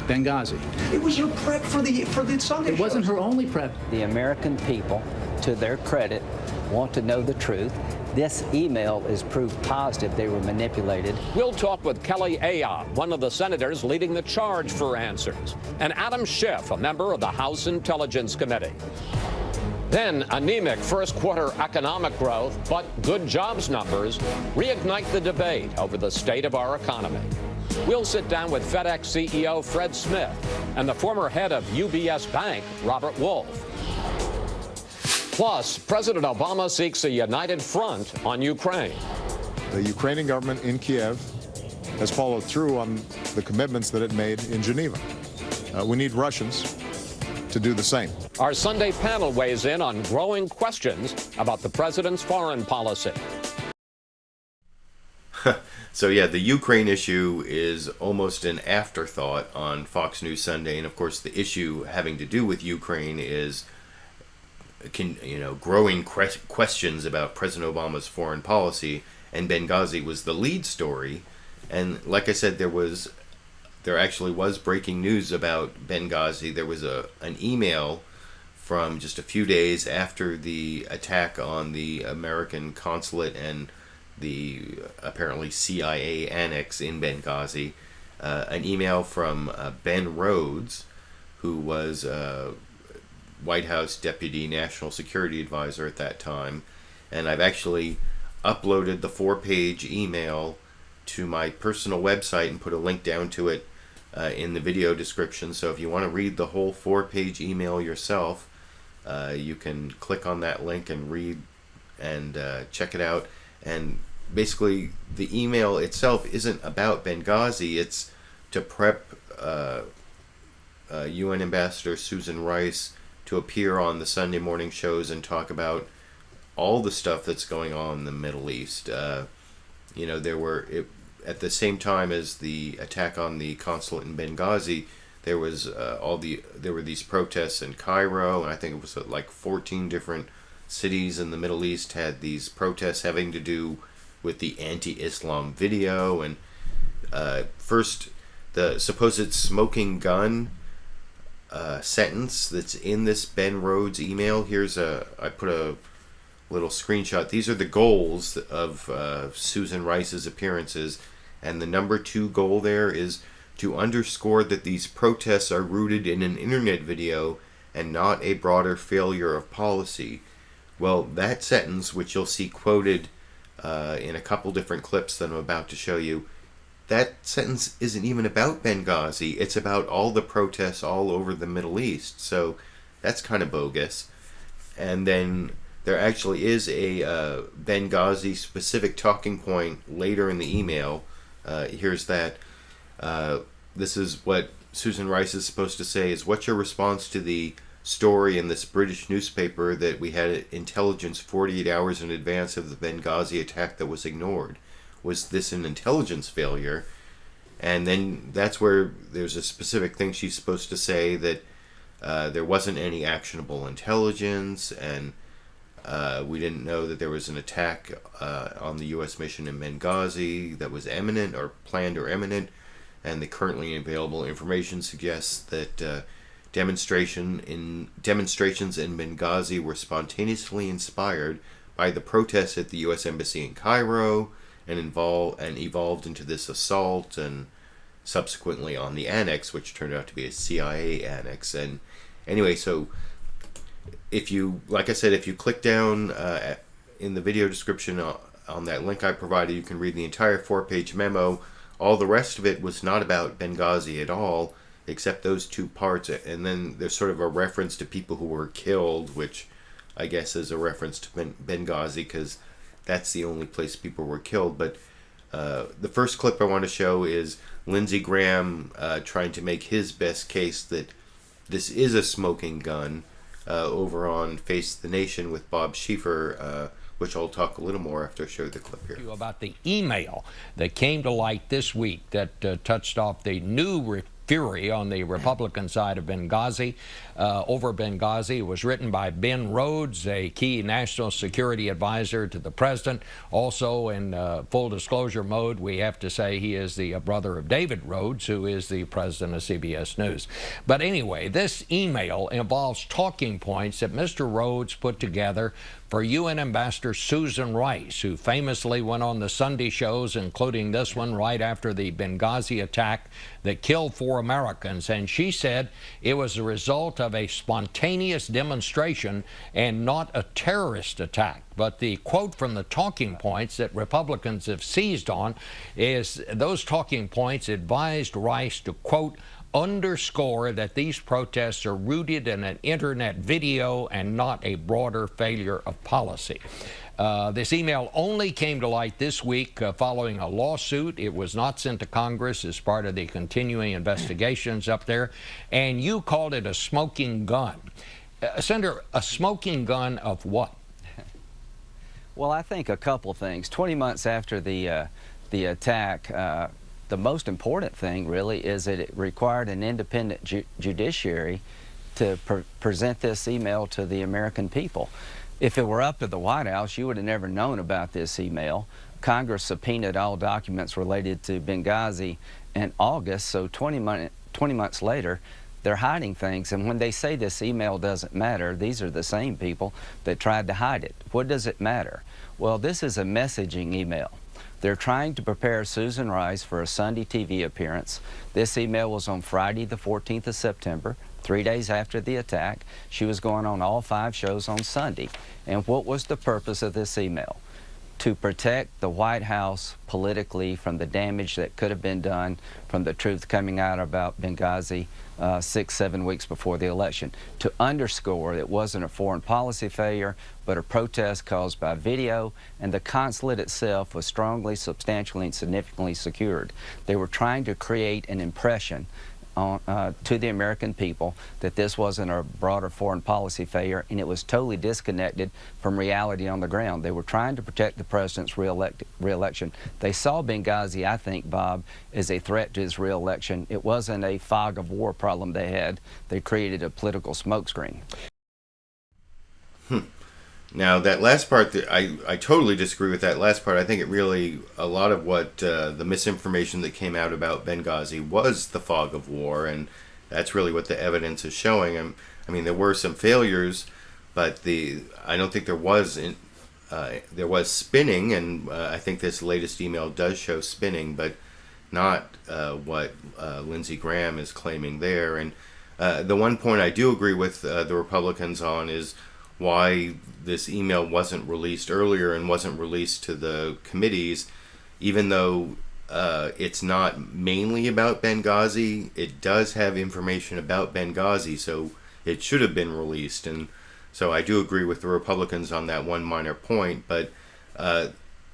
Benghazi. It was your prep for the Sunday. It wasn't her only prep. The American people, to their credit, want to know the truth. This email is proof positive they were manipulated. We'll talk with Kelly Ayotte, one of the senators leading the charge for answers, and Adam Schiff, a member of the House Intelligence Committee. Then anemic first-quarter economic growth, but good jobs numbers reignite the debate over the state of our economy. We'll sit down with FedEx CEO Fred Smith and the former head of UBS Bank, Robert Wolf. Plus, President Obama seeks a united front on Ukraine. The Ukrainian government in Kiev has followed through on the commitments that it made in Geneva. We need Russians to do the same. Our Sunday panel weighs in on growing questions about the president's foreign policy. So yeah, the Ukraine issue is almost an afterthought on Fox News Sunday, and of course the issue having to do with Ukraine is growing questions about President Obama's foreign policy, and Benghazi was the lead story. And like I said, there actually was breaking news about Benghazi. There was an email from just a few days after the attack on the American consulate and the apparently CIA annex in Benghazi, an email from Ben Rhodes, who was White House Deputy National Security Advisor at that time. And I've actually uploaded the 4-page email to my personal website and put a link down to it in the video description. So if you want to read the whole 4-page email yourself, you can click on that link and read and check it out. And basically, the email itself isn't about Benghazi. It's to prep UN Ambassador Susan Rice to appear on the Sunday morning shows and talk about all the stuff that's going on in the Middle East. At the same time as the attack on the consulate in Benghazi, there were these protests in Cairo, and I think it was like 14 different cities in the Middle East had these protests having to do with the anti-Islam video. And first, the supposed smoking gun sentence that's in this Ben Rhodes email. I put a little screenshot. These are the goals of Susan Rice's appearances, and the number 2 goal there is to underscore that these protests are rooted in an internet video and not a broader failure of policy. Well, that sentence, which you'll see quoted in a couple different clips that I'm about to show you, that sentence isn't even about Benghazi. It's about all the protests all over the Middle East. So that's kind of bogus. And then there actually is a Benghazi specific talking point later in the email. Here's that. This is what Susan Rice is supposed to say is, what's your response to the story in this British newspaper that we had intelligence 48 hours in advance of the Benghazi attack that was ignored? Was this an intelligence failure? And then that's where there's a specific thing she's supposed to say, that there wasn't any actionable intelligence, and we didn't know that there was an attack on the U.S. mission in Benghazi that was imminent or planned or imminent, and the currently available information suggests that demonstrations in Benghazi were spontaneously inspired by the protests at the U.S. Embassy in Cairo, and evolved into this assault, and subsequently on the annex, which turned out to be a CIA annex. And anyway, so if you click down in the video description on that link I provided, you can read the entire 4-page memo. All the rest of it was not about Benghazi at all, except those 2 parts. And then there's sort of a reference to people who were killed, which I guess is a reference to Benghazi, because that's the only place people were killed. But the first clip I want to show is Lindsey Graham trying to make his best case that this is a smoking gun over on Face the Nation with Bob Schieffer, which I'll talk a little more after I show the clip here. About the email that came to light this week that touched off the new fury on the Republican side of Benghazi, over Benghazi. It was written by Ben Rhodes, a key national security advisor to the president. Also, in full disclosure mode, we have to say he is the brother of David Rhodes, who is the president of CBS News. But anyway, this email involves talking points that Mr. Rhodes put together for UN Ambassador Susan Rice, who famously went on the Sunday shows, including this one right after the Benghazi attack that killed 4 Americans. And she said it was the result of a spontaneous demonstration and not a terrorist attack. But the quote from the talking points that Republicans have seized on is those talking points advised Rice to, quote, underscore that these protests are rooted in an internet video and not a broader failure of policy. This email only came to light this week following a lawsuit. It was not sent to Congress as part of the continuing investigations up there, and you called it a smoking gun. Senator, a smoking gun of what? Well, I think a couple things. 20 months after the attack, the most important thing, really, is that it required an independent judiciary to present this email to the American people. If it were up to the White House, you would have never known about this email. Congress subpoenaed all documents related to Benghazi in August, so 20 months later, they're hiding things. And when they say this email doesn't matter, these are the same people that tried to hide it. What does it matter? Well, this is a messaging email. They're trying to prepare Susan Rice for a Sunday TV appearance. This email was on Friday, the 14th of September, 3 days after the attack. She was going on all 5 shows on Sunday. And what was the purpose of this email? To protect the White House politically from the damage that could have been done from the truth coming out about Benghazi 6-7 weeks before the election. To underscore it wasn't a foreign policy failure, but a protest caused by video, and the consulate itself was strongly, substantially, and significantly secured. They were trying to create an impression to the American people that this wasn't a broader foreign policy failure, and it was totally disconnected from reality on the ground. They were trying to protect the president's re-election. They saw Benghazi, I think, Bob, as a threat to his re-election. It wasn't a fog of war problem they had. They created a political smokescreen. Now, that last part, I totally disagree with that last part. I think it really, a lot of what the misinformation that came out about Benghazi was the fog of war, and that's really what the evidence is showing. I mean, there were some failures, but I don't think there was spinning, and I think this latest email does show spinning, but not what Lindsey Graham is claiming there. And the one point I do agree with the Republicans on is why this email wasn't released earlier and wasn't released to the committees, even though it's not mainly about Benghazi. It does have information about Benghazi, so it should have been released. And so I do agree with the Republicans on that one minor point. But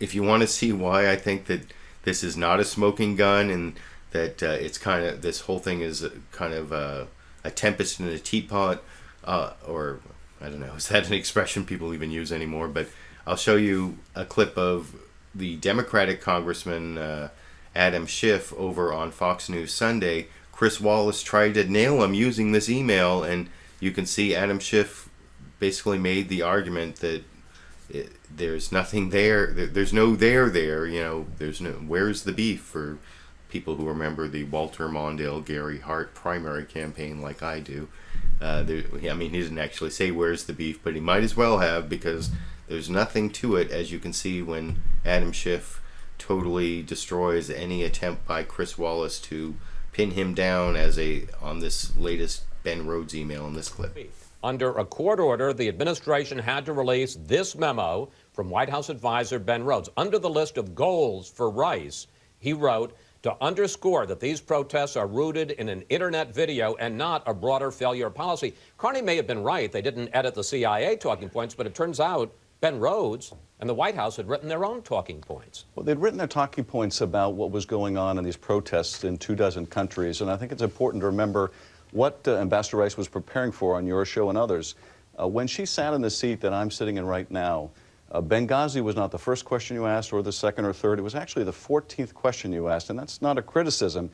if you want to see why I think that this is not a smoking gun, and that it's kind of, this whole thing is kind of a tempest in a teapot, or I don't know, is that an expression people even use anymore? But I'll show you a clip of the Democratic Congressman Adam Schiff over on Fox News Sunday. Chris Wallace tried to nail him using this email, and you can see Adam Schiff basically made the argument that there's nothing there. There's no there, you know, there's no, where's the beef, for people who remember the Walter Mondale, Gary Hart primary campaign like I do. I mean, he didn't actually say where's the beef, but he might as well have, because there's nothing to it, as you can see when Adam Schiff totally destroys any attempt by Chris Wallace to pin him down on this latest Ben Rhodes email in this clip. Under a court order, the administration had to release this memo from White House advisor Ben Rhodes. Under the list of goals for Rice, he wrote, to underscore that these protests are rooted in an internet video and not a broader failure of policy. Carney may have been right. They didn't edit the CIA talking points, but it turns out Ben Rhodes and the White House had written their own talking points. Well, they'd written their talking points about what was going on in these protests in 24 countries, and I think it's important to remember what Ambassador Rice was preparing for on your show and others. When she sat in the seat that I'm sitting in right now, Benghazi was not the first question you asked or the second or third. It was actually the 14th question you asked, and that's not a criticism,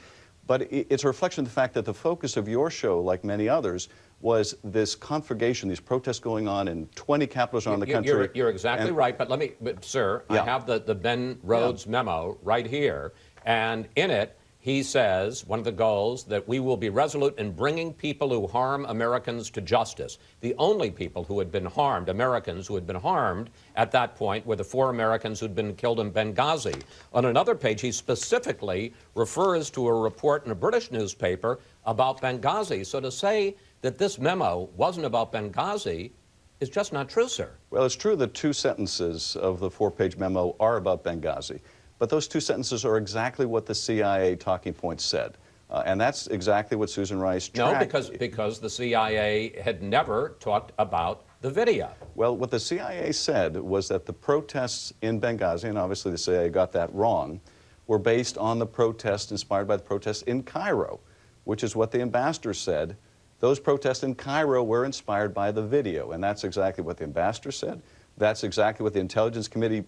but it's a reflection of the fact that the focus of your show, like many others, was this conflagration, these protests going on in 20 capitals around the country. You're exactly right, but sir, yeah. I have the Ben Rhodes memo right here, and in it, He says, one of the goals, that we will be resolute in bringing people who harm Americans to justice. The only people who had been harmed, Americans who had been harmed at that point, were the 4 Americans who'd been killed in Benghazi. On another page, he specifically refers to a report in a British newspaper about Benghazi. So to say that this memo wasn't about Benghazi is just not true, sir. Well, it's true that 2 sentences of the 4-page memo are about Benghazi. But those 2 sentences are exactly what the CIA talking points said. And that's exactly what Susan Rice tracked. No, because the CIA had never talked about the video. Well, what the CIA said was that the protests in Benghazi, and obviously the CIA got that wrong, were based on the protests inspired by the protests in Cairo, which is what the ambassador said. Those protests in Cairo were inspired by the video, and that's exactly what the ambassador said. That's exactly what the intelligence community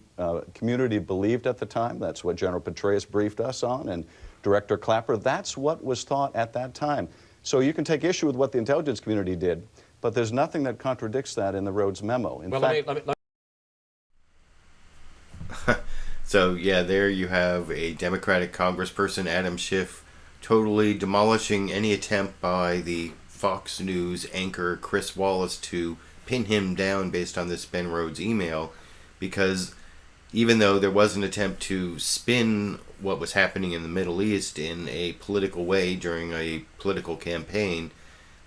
believed at the time. That's what General Petraeus briefed us on, and Director Clapper. That's what was thought at that time. So you can take issue with what the intelligence community did, but there's nothing that contradicts that in the Rhodes memo. In fact, let me So yeah, there you have a Democratic Congressperson, Adam Schiff, totally demolishing any attempt by the Fox News anchor Chris Wallace to pin him down based on this Ben Rhodes email, because even though there was an attempt to spin what was happening in the Middle East in a political way during a political campaign,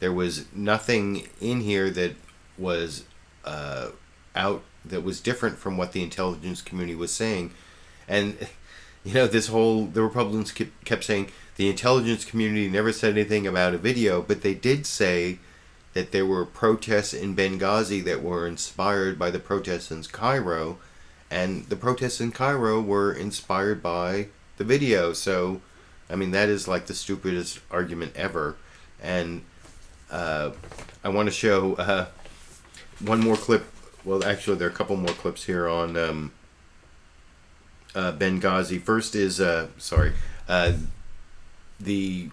there was nothing in here that was that was different from what the intelligence community was saying. And you know, the Republicans kept saying the intelligence community never said anything about a video, but they did say that there were protests in Benghazi that were inspired by the protests in Cairo, and the protests in Cairo were inspired by the video. So, I mean, that is like the stupidest argument ever. And I want to show one more clip. Well, actually, there are a couple more clips here on Benghazi. First is, the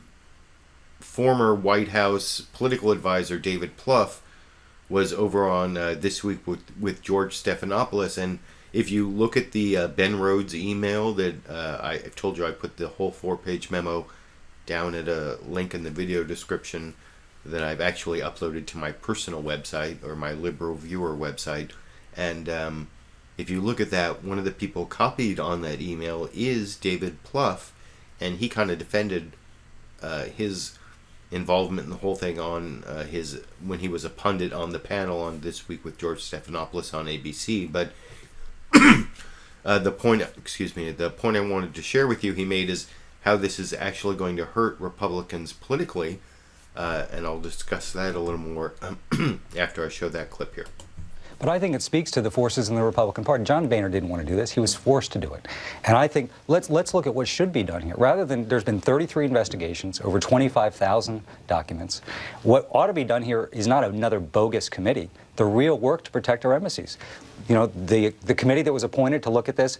former White House political advisor David Plouffe was over on This Week with George Stephanopoulos, and if you look at the Ben Rhodes email that I told you, I put the whole 4-page memo down at a link in the video description that I've actually uploaded to my personal website, or my LiberalViewer website, and if you look at that, one of the people copied on that email is David Plouffe, and he kind of defended his involvement in the whole thing on when he was a pundit on the panel on This Week with George Stephanopoulos on ABC. But the point I wanted to share with you he made is how this is actually going to hurt Republicans politically, and I'll discuss that a little more after I show that clip here. But I think it speaks to the forces in the Republican Party. John Boehner didn't want to do this. He was forced to do it. And I think let's look at what should be done here. Rather than, there's been 33 investigations, over 25,000 documents. What ought to be done here is not another bogus committee. The real work to protect our embassies. You know, the committee that was appointed to look at this,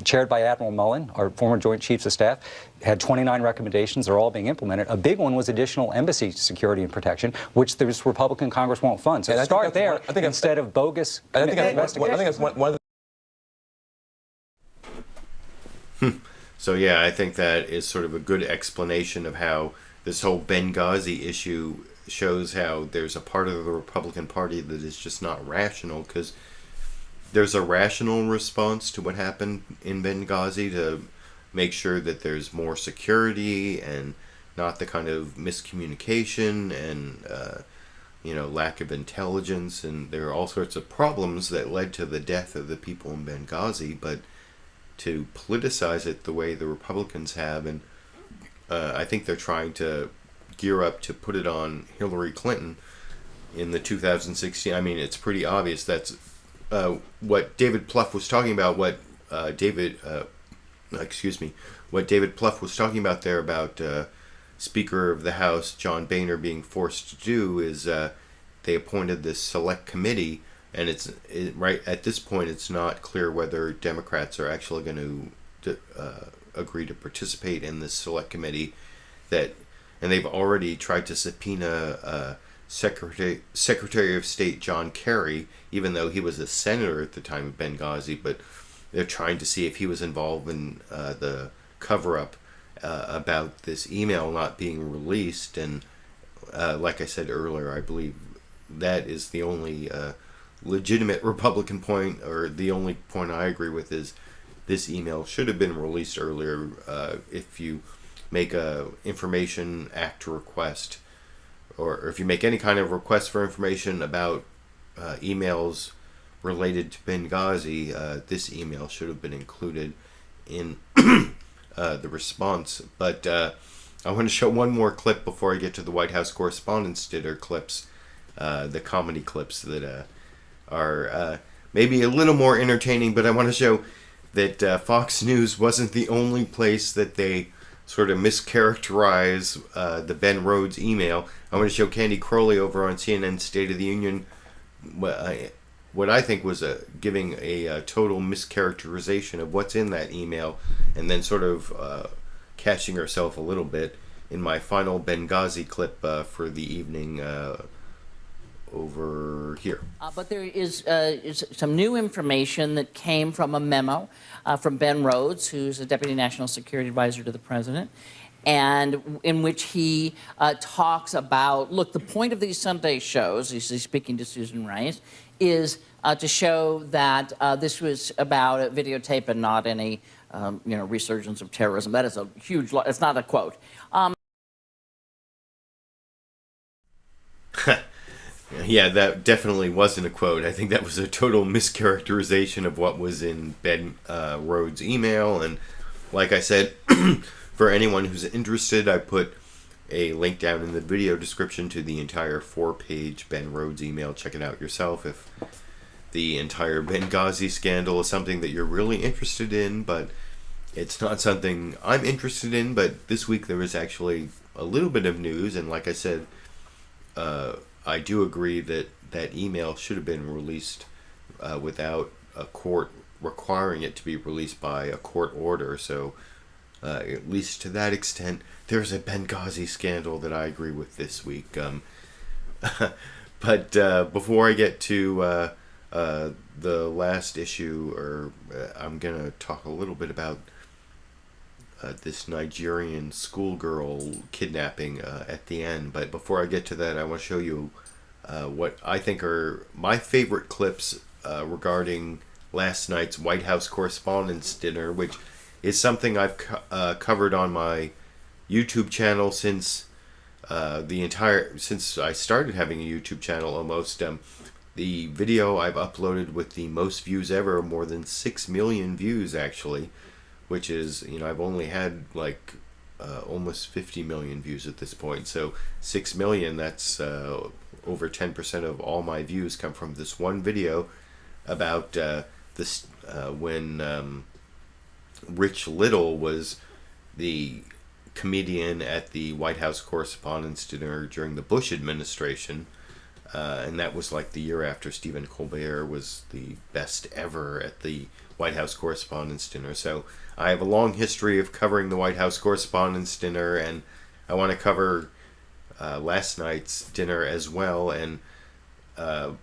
chaired by Admiral Mullen, our former Joint Chiefs of Staff, had 29 recommendations. They're all being implemented. A big one was additional embassy security and protection, which this Republican Congress won't fund. So start there instead of bogus investigations. I think that's one of the... So yeah, I think that is sort of a good explanation of how this whole Benghazi issue shows how there's a part of the Republican Party that is just not rational, because there's a rational response to what happened in Benghazi to make sure that there's more security and not the kind of miscommunication and lack of intelligence, and there are all sorts of problems that led to the death of the people in Benghazi. But to politicize it the way the Republicans have, and I think they're trying to gear up to put it on Hillary Clinton in the 2016. I mean, it's pretty obvious that's what David Plouffe was talking about. What David Plouffe was talking about there about Speaker of the House John Boehner being forced to do is they appointed this select committee, and right at this point it's not clear whether Democrats are actually going to agree to participate in this select committee. And they've already tried to subpoena Secretary of State John Kerry, even though he was a senator at the time of Benghazi, but they're trying to see if he was involved in the cover-up about this email not being released. And like I said earlier, I believe that is the only legitimate Republican point, or the only point I agree with, is this email should have been released earlier. If you make a Information Act request, or if you make any kind of request for information about emails related to Benghazi, this email should have been included in the response. But I want to show one more clip before I get to the White House Correspondents' dinner clips, the comedy clips that are maybe a little more entertaining, but I want to show that Fox News wasn't the only place that they sort of mischaracterize the Ben Rhodes email. I want to show Candy Crowley over on CNN State of the Union what I think was giving a total mischaracterization of what's in that email, and then sort of catching herself a little bit in my final Benghazi clip for the evening over here. But there is some new information that came from a memo from Ben Rhodes, who's a Deputy National Security Advisor to the President, and in which he talks about, look, the point of these Sunday shows, he's speaking to Susan Rice, is to show that this was about a videotape and not any resurgence of terrorism. That is a huge, it's not a quote. Yeah, that definitely wasn't a quote. I think that was a total mischaracterization of what was in Ben Rhodes' email. And like I said, for anyone who's interested, I put a link down in the video description to the entire 4-page Ben Rhodes email. Check it out yourself if the entire Benghazi scandal is something that you're really interested in, but it's not something I'm interested in. But this week there was actually a little bit of news, and like I said, I do agree that that email should have been released without a court requiring it to be released by a court order. So at least to that extent, there's a Benghazi scandal that I agree with this week. But before I get to the last issue, I'm going to talk a little bit about this Nigerian schoolgirl kidnapping at the end. But before I get to that, I want to show you what I think are my favorite clips regarding last night's White House Correspondents' dinner, which is something I've covered on my YouTube channel since since I started having a YouTube channel almost. The video I've uploaded with the most views ever, more than 6 million views actually, which is, I've only had like almost 50 million views at this point. So 6 million, that's over 10% of all my views come from this one video about this when Rich Little was the comedian at the White House Correspondents' dinner during the Bush administration. And that was like the year after Stephen Colbert was the best ever at the White House Correspondents' dinner. So I have a long history of covering the White House Correspondents' dinner, and I want to cover last night's dinner as well. And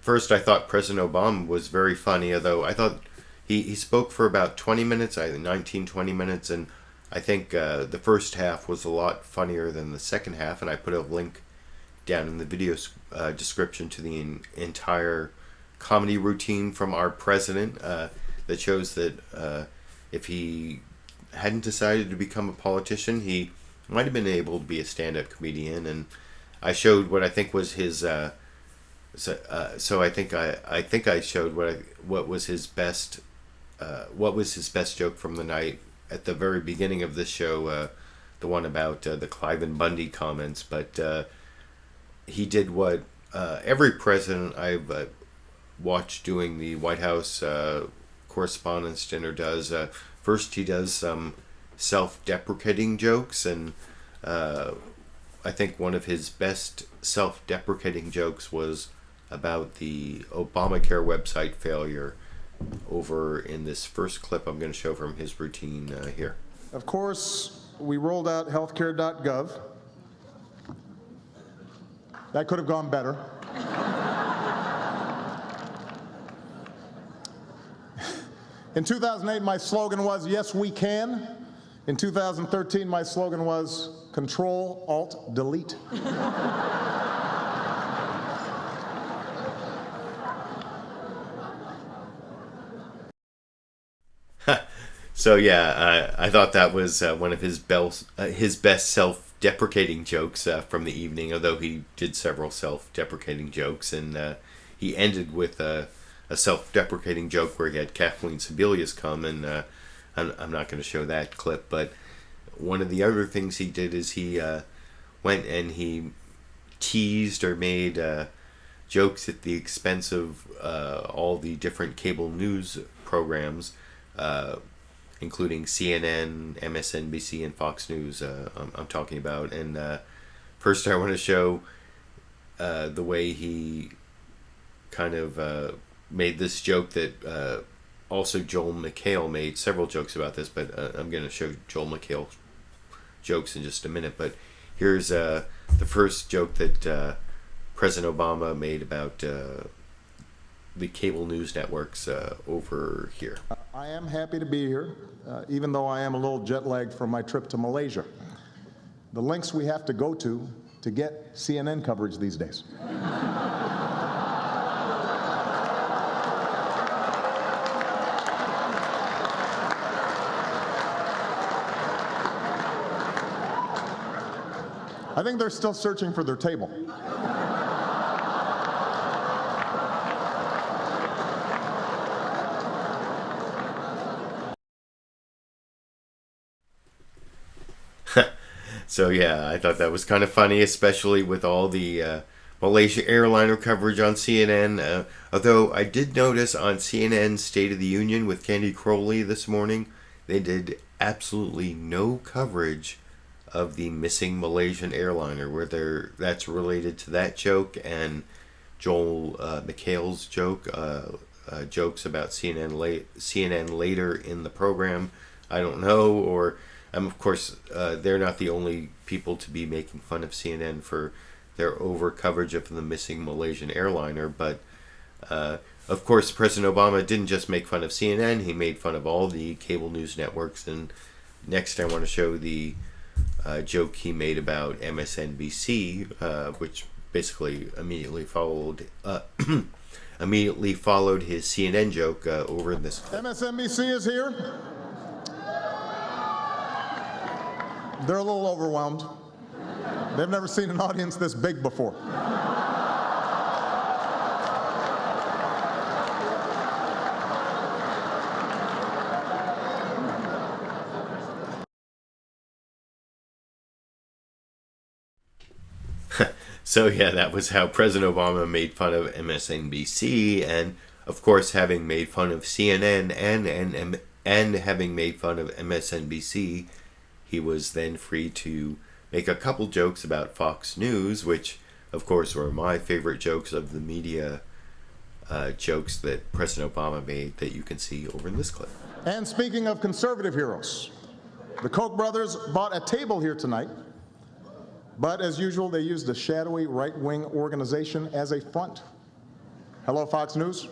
first, I thought President Obama was very funny, although I thought he spoke for about 20 minutes, 19-20 minutes, and I think the first half was a lot funnier than the second half, and I put a link down in the video description to the entire comedy routine from our president that shows that if he hadn't decided to become a politician, he might have been able to be a stand-up comedian. And I showed what I think was his so I think I showed what was his best joke from the night at the very beginning of this show, the one about the Cliven Bundy comments. But he did what every president I've watched doing the White House Correspondents' dinner does. First, he does some self-deprecating jokes, and I think one of his best self-deprecating jokes was about the Obamacare website failure over in this first clip I'm going to show from his routine here. Of course, we rolled out healthcare.gov. That could have gone better. In 2008, my slogan was, "Yes, we can." In 2013, my slogan was Control, Alt, Delete. So yeah, I thought that was one of his best self-deprecating jokes from the evening, although he did several self-deprecating jokes, and he ended with a self-deprecating joke where he had Kathleen Sebelius come, and I'm not going to show that clip, but one of the other things he did is he went and he teased or made jokes at the expense of all the different cable news programs, including CNN, MSNBC, and Fox News. I'm talking about. And first, I want to show the way he kind of made this joke that also Joel McHale made several jokes about this, but I'm going to show Joel McHale jokes in just a minute. But here's the first joke that President Obama made about the cable news networks over here. I am happy to be here, even though I am a little jet-lagged from my trip to Malaysia. The lengths we have to go to get CNN coverage these days. I think they're still searching for their table. So yeah, I thought that was kind of funny, especially with all the Malaysia airliner coverage on CNN. Although I did notice on CNN's State of the Union with Candy Crowley this morning, they did absolutely no coverage of the missing Malaysian airliner, where that's related to that joke and Joel McHale's jokes about CNN later in the program. I don't know, or of course they're not the only people to be making fun of CNN for their over coverage of the missing Malaysian airliner, but of course President Obama didn't just make fun of CNN, he made fun of all the cable news networks. And next I want to show the joke he made about MSNBC, which basically immediately followed his CNN joke over in this clip. MSNBC is here. They're a little overwhelmed. They've never seen an audience this big before. So yeah, that was how President Obama made fun of MSNBC, and of course, having made fun of CNN and having made fun of MSNBC, he was then free to make a couple jokes about Fox News, which of course were my favorite jokes of the media jokes that President Obama made that you can see over in this clip. And speaking of conservative heroes, the Koch brothers bought a table here tonight, but as usual, they used a shadowy right-wing organization as a front. Hello, Fox News.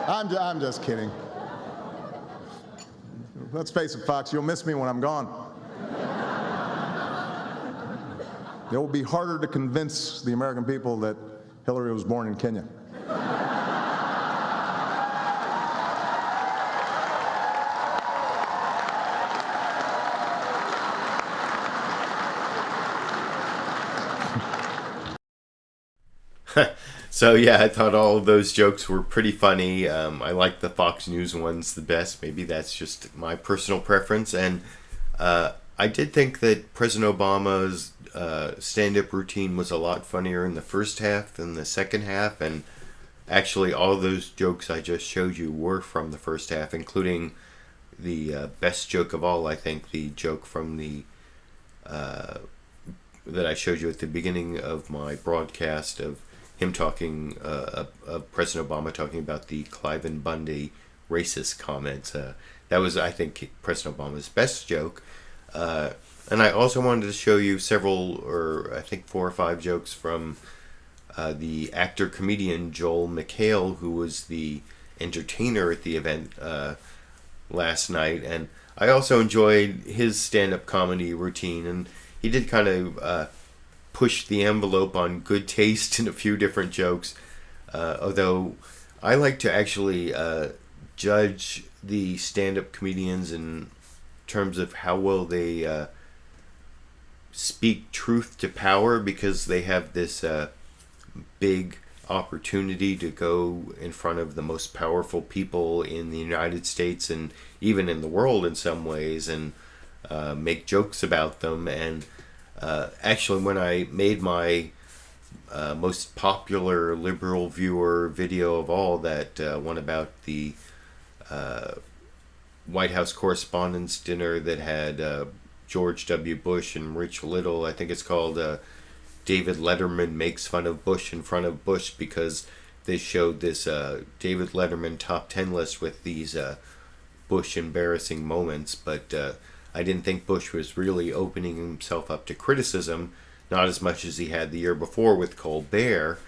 I'm just kidding. Let's face it, Fox, you'll miss me when I'm gone. It will be harder to convince the American people that Hillary was born in Kenya. So yeah, I thought all of those jokes were pretty funny. I like the Fox News ones the best. Maybe that's just my personal preference. And I did think that President Obama's stand-up routine was a lot funnier in the first half than the second half. And actually, all of those jokes I just showed you were from the first half, including the best joke of all, I think, the joke from the that I showed you at the beginning of my broadcast of him talking, of President Obama talking about the Cliven Bundy racist comments. That was, I think, President Obama's best joke. And I also wanted to show you several, or I think 4 or 5 jokes from the actor-comedian Joel McHale, who was the entertainer at the event last night, and I also enjoyed his stand-up comedy routine, and he did kind of push the envelope on good taste in a few different jokes, although I like to actually judge the stand-up comedians in terms of how well they speak truth to power, because they have this big opportunity to go in front of the most powerful people in the United States and even in the world in some ways, and make jokes about them. And actually, when I made my most popular LiberalViewer video of all, that one about the White House Correspondents dinner that had George W. Bush and Rich Little, I think it's called David Letterman Makes Fun of Bush in Front of Bush, because they showed this David Letterman top 10 list with these Bush embarrassing moments, but I didn't think Bush was really opening himself up to criticism, not as much as he had the year before with Colbert.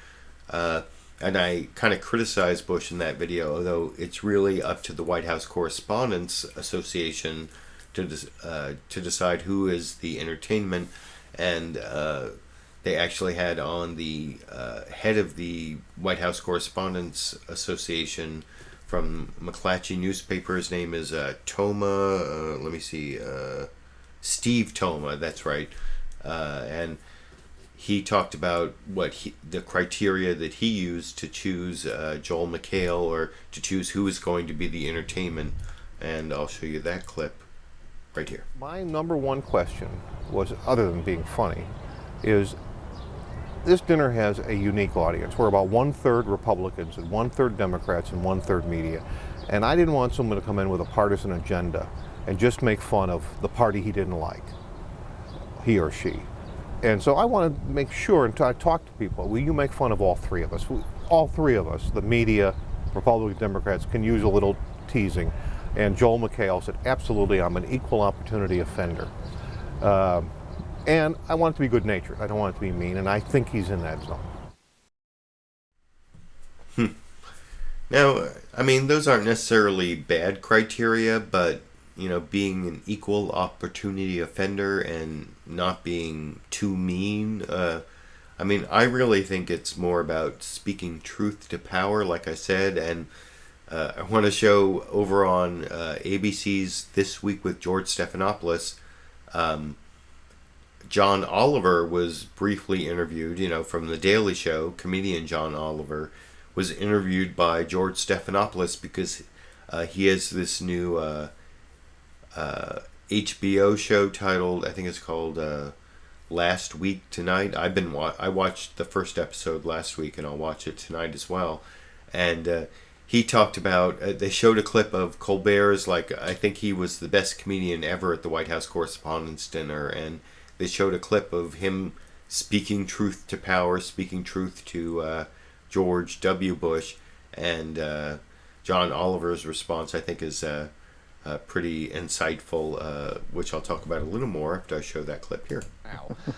And I kind of criticized Bush in that video, although it's really up to the White House Correspondents Association to decide who is the entertainment. And they actually had on the head of the White House Correspondents Association from McClatchy newspaper. His name is Toma. Let me see. Steve Toma. That's right. And he talked about the criteria that he used to choose Joel McHale, or to choose who is going to be the entertainment. And I'll show you that clip right here. My number one question was, other than being funny, is this dinner has a unique audience. We're about 1/3 Republicans and 1/3 Democrats and 1/3 media. And I didn't want someone to come in with a partisan agenda and just make fun of the party he didn't like, he or she. And so I want to make sure, and talk to people, will you make fun of all three of us? All three of us, the media, Republicans, Democrats, can use a little teasing. And Joel McHale said, absolutely, I'm an equal opportunity offender. And I want it to be good-natured. I don't want it to be mean, and I think he's in that zone. Now, I mean, those aren't necessarily bad criteria, but, you know, being an equal opportunity offender and not being too mean, I mean, I really think it's more about speaking truth to power, like I said, and I want to show over on ABC's This Week with George Stephanopoulos, John Oliver was briefly interviewed, you know, from The Daily Show. Comedian John Oliver was interviewed by George Stephanopoulos because he has this new HBO show titled, I think it's called Last Week Tonight. I watched the first episode last week, and I'll watch it tonight as well. And he talked about, they showed a clip of Colbert's, like, I think he was the best comedian ever at the White House Correspondents' dinner, and they showed a clip of him speaking truth to power, speaking truth to George W. Bush, and John Oliver's response, I think, is pretty insightful, which I'll talk about a little more after I show that clip here.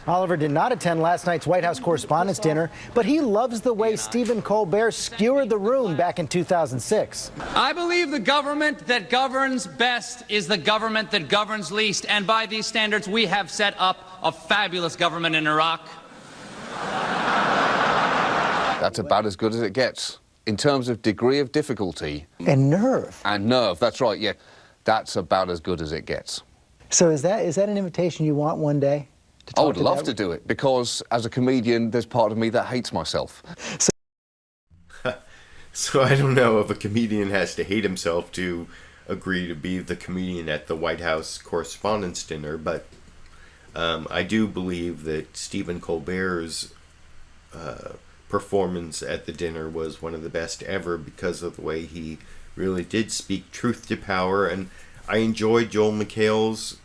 Oliver did not attend last night's White House Correspondents' dinner, but he loves the way Stephen Colbert skewered the room back in 2006. I believe the government that governs best is the government that governs least, and by these standards, we have set up a fabulous government in Iraq. That's about as good as it gets. In terms of degree of difficulty... And nerve. And nerve, that's right, yeah. That's about as good as it gets. So is that an invitation you want one day? I would love to do it, because as a comedian, there's part of me that hates myself. So I don't know if a comedian has to hate himself to agree to be the comedian at the White House Correspondents' dinner, but I do believe that Stephen Colbert's performance at the dinner was one of the best ever because of the way he really did speak truth to power. And I enjoyed Joel McHale's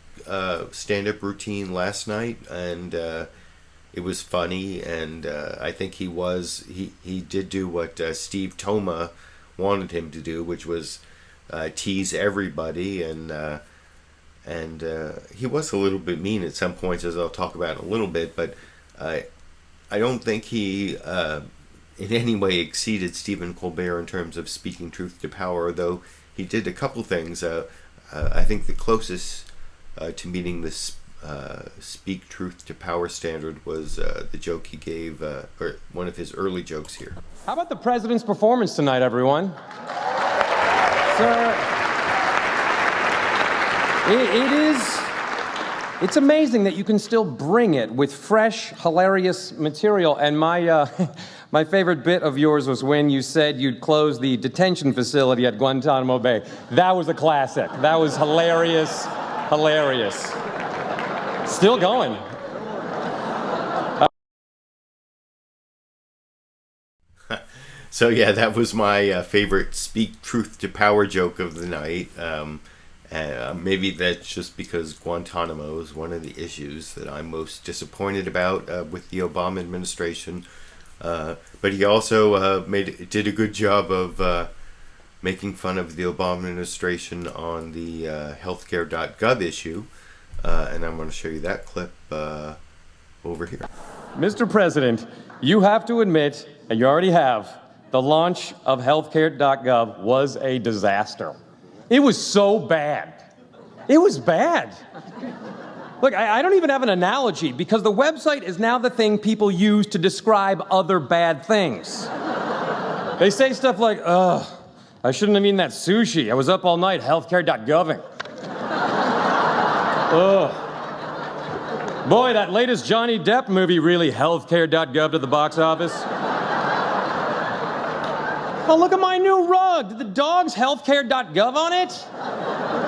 stand-up routine last night, and it was funny, and I think he did do what Steve Toma wanted him to do, which was tease everybody, and he was a little bit mean at some points, as I'll talk about in a little bit, but I don't think he in any way exceeded Stephen Colbert in terms of speaking truth to power, though he did a couple things. I think the closest to meeting this speak truth to power standard was the joke he gave, or one of his early jokes here. How about the president's performance tonight, everyone? Sir, it's amazing that you can still bring it with fresh, hilarious material. And my, my favorite bit of yours was when you said you'd close the detention facility at Guantanamo Bay. That was a classic. That was hilarious, hilarious. Still going. So yeah, that was my favorite speak truth to power joke of the night. Maybe that's just because Guantanamo is one of the issues that I'm most disappointed about with the Obama administration. But he also did a good job of making fun of the Obama administration on the healthcare.gov issue. And I'm going to show you that clip over here. Mr. President, you have to admit, and you already have, the launch of healthcare.gov was a disaster. It was so bad. It was bad. Look, I don't even have an analogy because the website is now the thing people use to describe other bad things. They say stuff like, ugh, I shouldn't have eaten that sushi. I was up all night healthcare.goving. Ugh. Boy, that latest Johnny Depp movie really healthcare.gov to the box office. Oh, look at my new rug. Did the dog's healthcare.gov on it?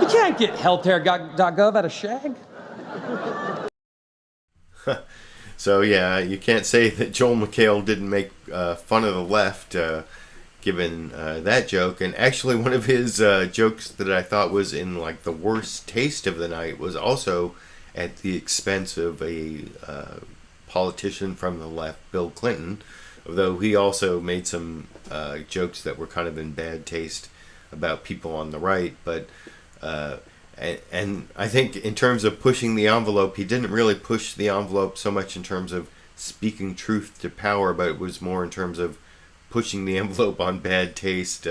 You can't get healthcare.gov out of shag. So yeah, you can't say that Joel McHale didn't make fun of the left, given that joke. And actually, one of his jokes that I thought was in like the worst taste of the night was also at the expense of a politician from the left, Bill Clinton. Though he also made some jokes that were kind of in bad taste about people on the right. But and I think in terms of pushing the envelope, he didn't really push the envelope so much in terms of speaking truth to power, but it was more in terms of pushing the envelope on bad taste.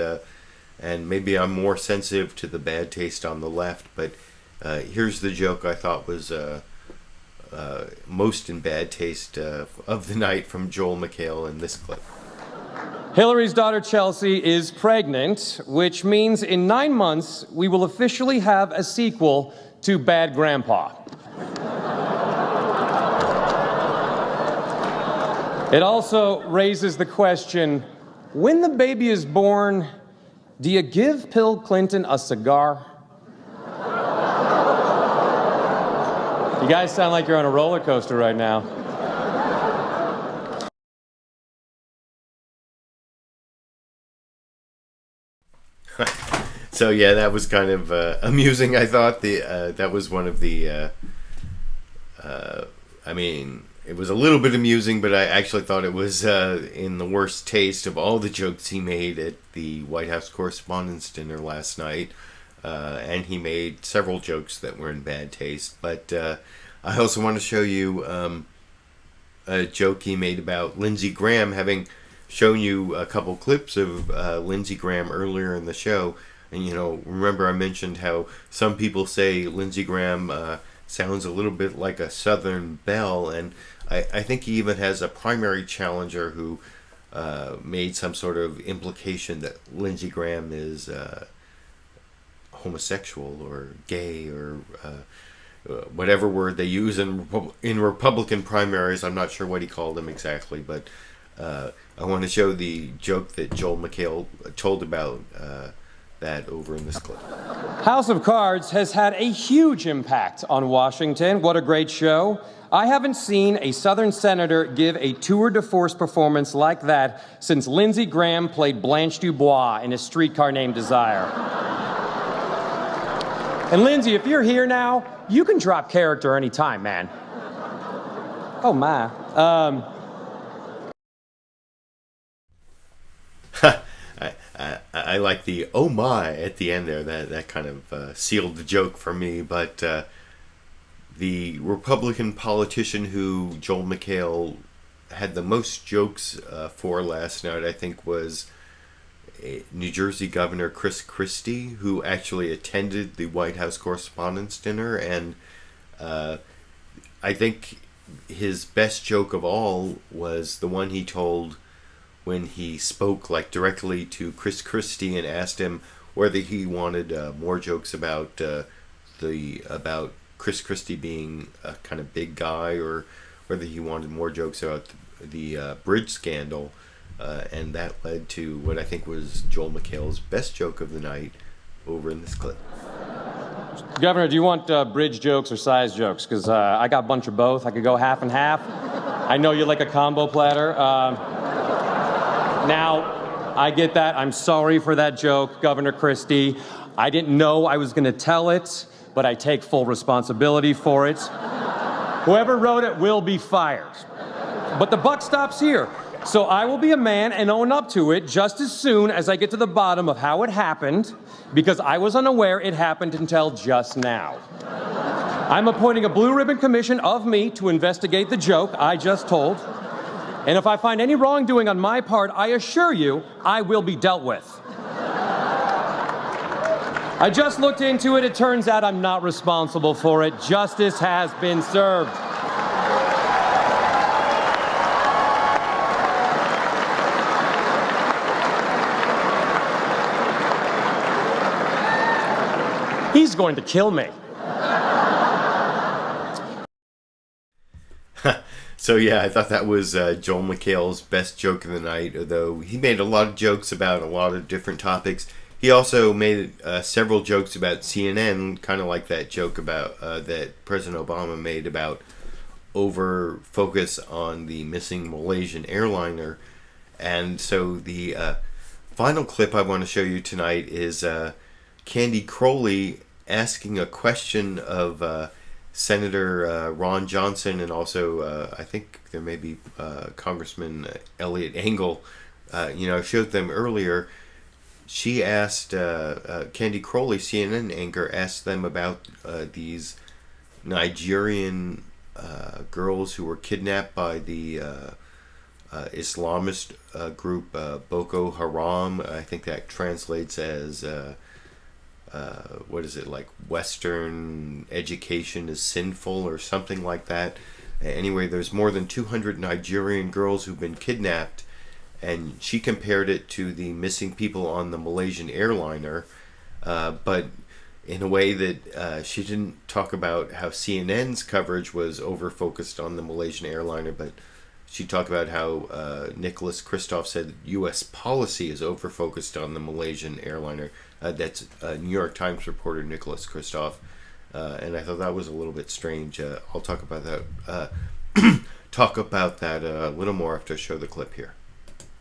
And maybe I'm more sensitive to the bad taste on the left. But here's the joke I thought was most in bad taste of the night from Joel McHale in this clip. Hillary's daughter Chelsea is pregnant, which means in 9 months we will officially have a sequel to Bad Grandpa. It also raises the question, when the baby is born, do you give Bill Clinton a cigar? You guys sound like you're on a roller coaster right now. So yeah, that was kind of amusing. I thought that was one of the. I mean, it was a little bit amusing, but I actually thought it was in the worst taste of all the jokes he made at the White House Correspondents' dinner last night. And he made several jokes that were in bad taste. But I also want to show you a joke he made about Lindsey Graham, having shown you a couple clips of Lindsey Graham earlier in the show. And, you know, remember I mentioned how some people say Lindsey Graham sounds a little bit like a Southern belle. And I think he even has a primary challenger who made some sort of implication that Lindsey Graham is homosexual or gay or whatever word they use in Republican primaries. I'm not sure what he called them exactly, but I want to show the joke that Joel McHale told about that over in this clip. House of Cards has had a huge impact on Washington. What a great show. I haven't seen a Southern senator give a tour de force performance like that since Lindsey Graham played Blanche Dubois in A Streetcar Named Desire. And Lindsey, if you're here now, you can drop character anytime, man. Oh my. I like the oh my at the end there. That kind of sealed the joke for me. But the Republican politician who Joel McHale had the most jokes for last night, I think, was New Jersey Governor Chris Christie, who actually attended the White House Correspondents' dinner, and I think his best joke of all was the one he told when he spoke like directly to Chris Christie and asked him whether he wanted more jokes about about Chris Christie being a kind of big guy, or whether he wanted more jokes about the bridge scandal. And that led to what I think was Joel McHale's best joke of the night over in this clip. Governor, do you want bridge jokes or size jokes? Because I got a bunch of both. I could go half and half. I know you like a combo platter. Now, I get that. I'm sorry for that joke, Governor Christie. I didn't know I was going to tell it, but I take full responsibility for it. Whoever wrote it will be fired. But the buck stops here. So I will be a man and own up to it just as soon as I get to the bottom of how it happened, because I was unaware it happened until just now. I'm appointing a blue ribbon commission of me to investigate the joke I just told. And if I find any wrongdoing on my part, I assure you, I will be dealt with. I just looked into it. It turns out I'm not responsible for it. Justice has been served. He's going to kill me. So yeah, I thought that was Joel McHale's best joke of the night, although he made a lot of jokes about a lot of different topics. He also made several jokes about CNN, kind of like that joke about that President Obama made about over focus on the missing Malaysian airliner. And so the final clip I want to show you tonight is Candy Crowley asking a question of Senator Ron Johnson, and also I think there may be Congressman Eliot Engel. I showed them earlier. She asked, Candy Crowley, CNN anchor, asked them about these Nigerian girls who were kidnapped by the Islamist group Boko Haram. I think that translates as what is it, like Western education is sinful or something like that. Anyway, there's more than 200 Nigerian girls who've been kidnapped, and she compared it to the missing people on the Malaysian airliner, but in a way that she didn't talk about how CNN's coverage was over-focused on the Malaysian airliner, but she talked about how Nicholas Kristof said U.S. policy is over-focused on the Malaysian airliner. That's New York Times reporter Nicholas Kristof, and I thought that was a little bit strange. I'll talk about that. A little more after I show the clip here.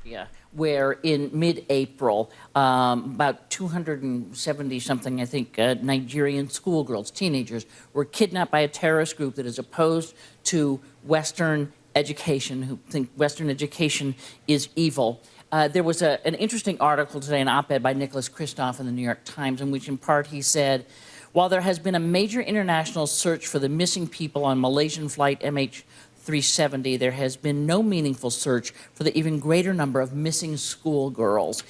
Yeah, where in mid-April, about 270-something, I think, Nigerian schoolgirls, teenagers, were kidnapped by a terrorist group that is opposed to Western education, who think Western education is evil. There was an interesting article today, an op-ed by Nicholas Kristof in the New York Times, in which in part he said, while there has been a major international search for the missing people on Malaysian flight MH370, there has been no meaningful search for the even greater number of missing schoolgirls.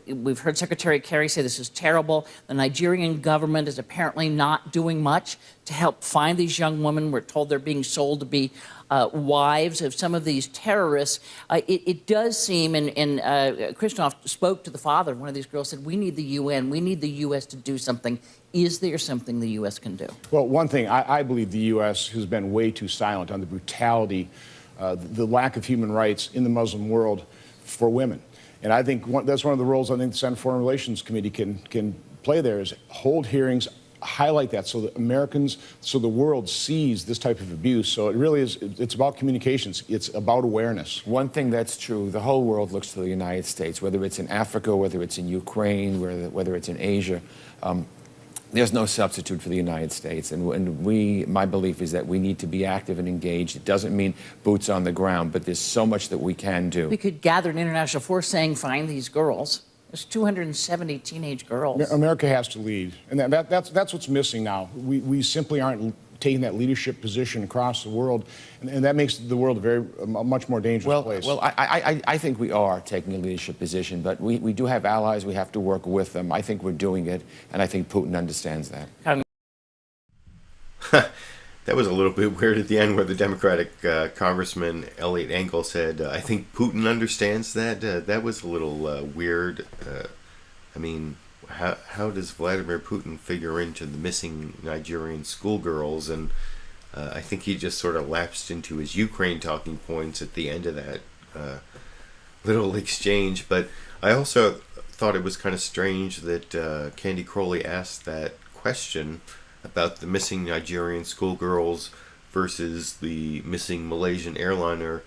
We've heard Secretary Kerry say this is terrible. The Nigerian government is apparently not doing much to help find these young women. We're told they're being sold to be wives of some of these terrorists. It does seem, and Kristof spoke to the father of one of these girls, said, we need the UN, we need the U.S. to do something. Is there something the U.S. can do? Well, one thing, I believe the U.S. has been way too silent on the brutality, the lack of human rights in the Muslim world for women. And I think that's one of the roles I think the Senate Foreign Relations Committee can play there, is hold hearings, highlight that so that Americans, so the world sees this type of abuse. So it really is, it's about communications. It's about awareness. One thing that's true, the whole world looks to the United States, whether it's in Africa, whether it's in Ukraine, whether it's in Asia. There's no substitute for the United States. And my belief is that we need to be active and engaged. It doesn't mean boots on the ground, but there's so much that we can do. We could gather an international force saying, find these girls. There's 270 teenage girls. America has to lead. And that's what's missing now. We simply aren't taking that leadership position across the world, and that makes the world a much more dangerous place. Well, I think we are taking a leadership position, but we do have allies. We have to work with them. I think we're doing it, and I think Putin understands that. That was a little bit weird at the end where the Democratic Congressman Eliot Engel said, I think Putin understands that. That was a little weird. I mean, how does Vladimir Putin figure into the missing Nigerian schoolgirls? And I think he just sort of lapsed into his Ukraine talking points at the end of that little exchange. But I also thought it was kind of strange that Candy Crowley asked that question about the missing Nigerian schoolgirls versus the missing Malaysian airliner,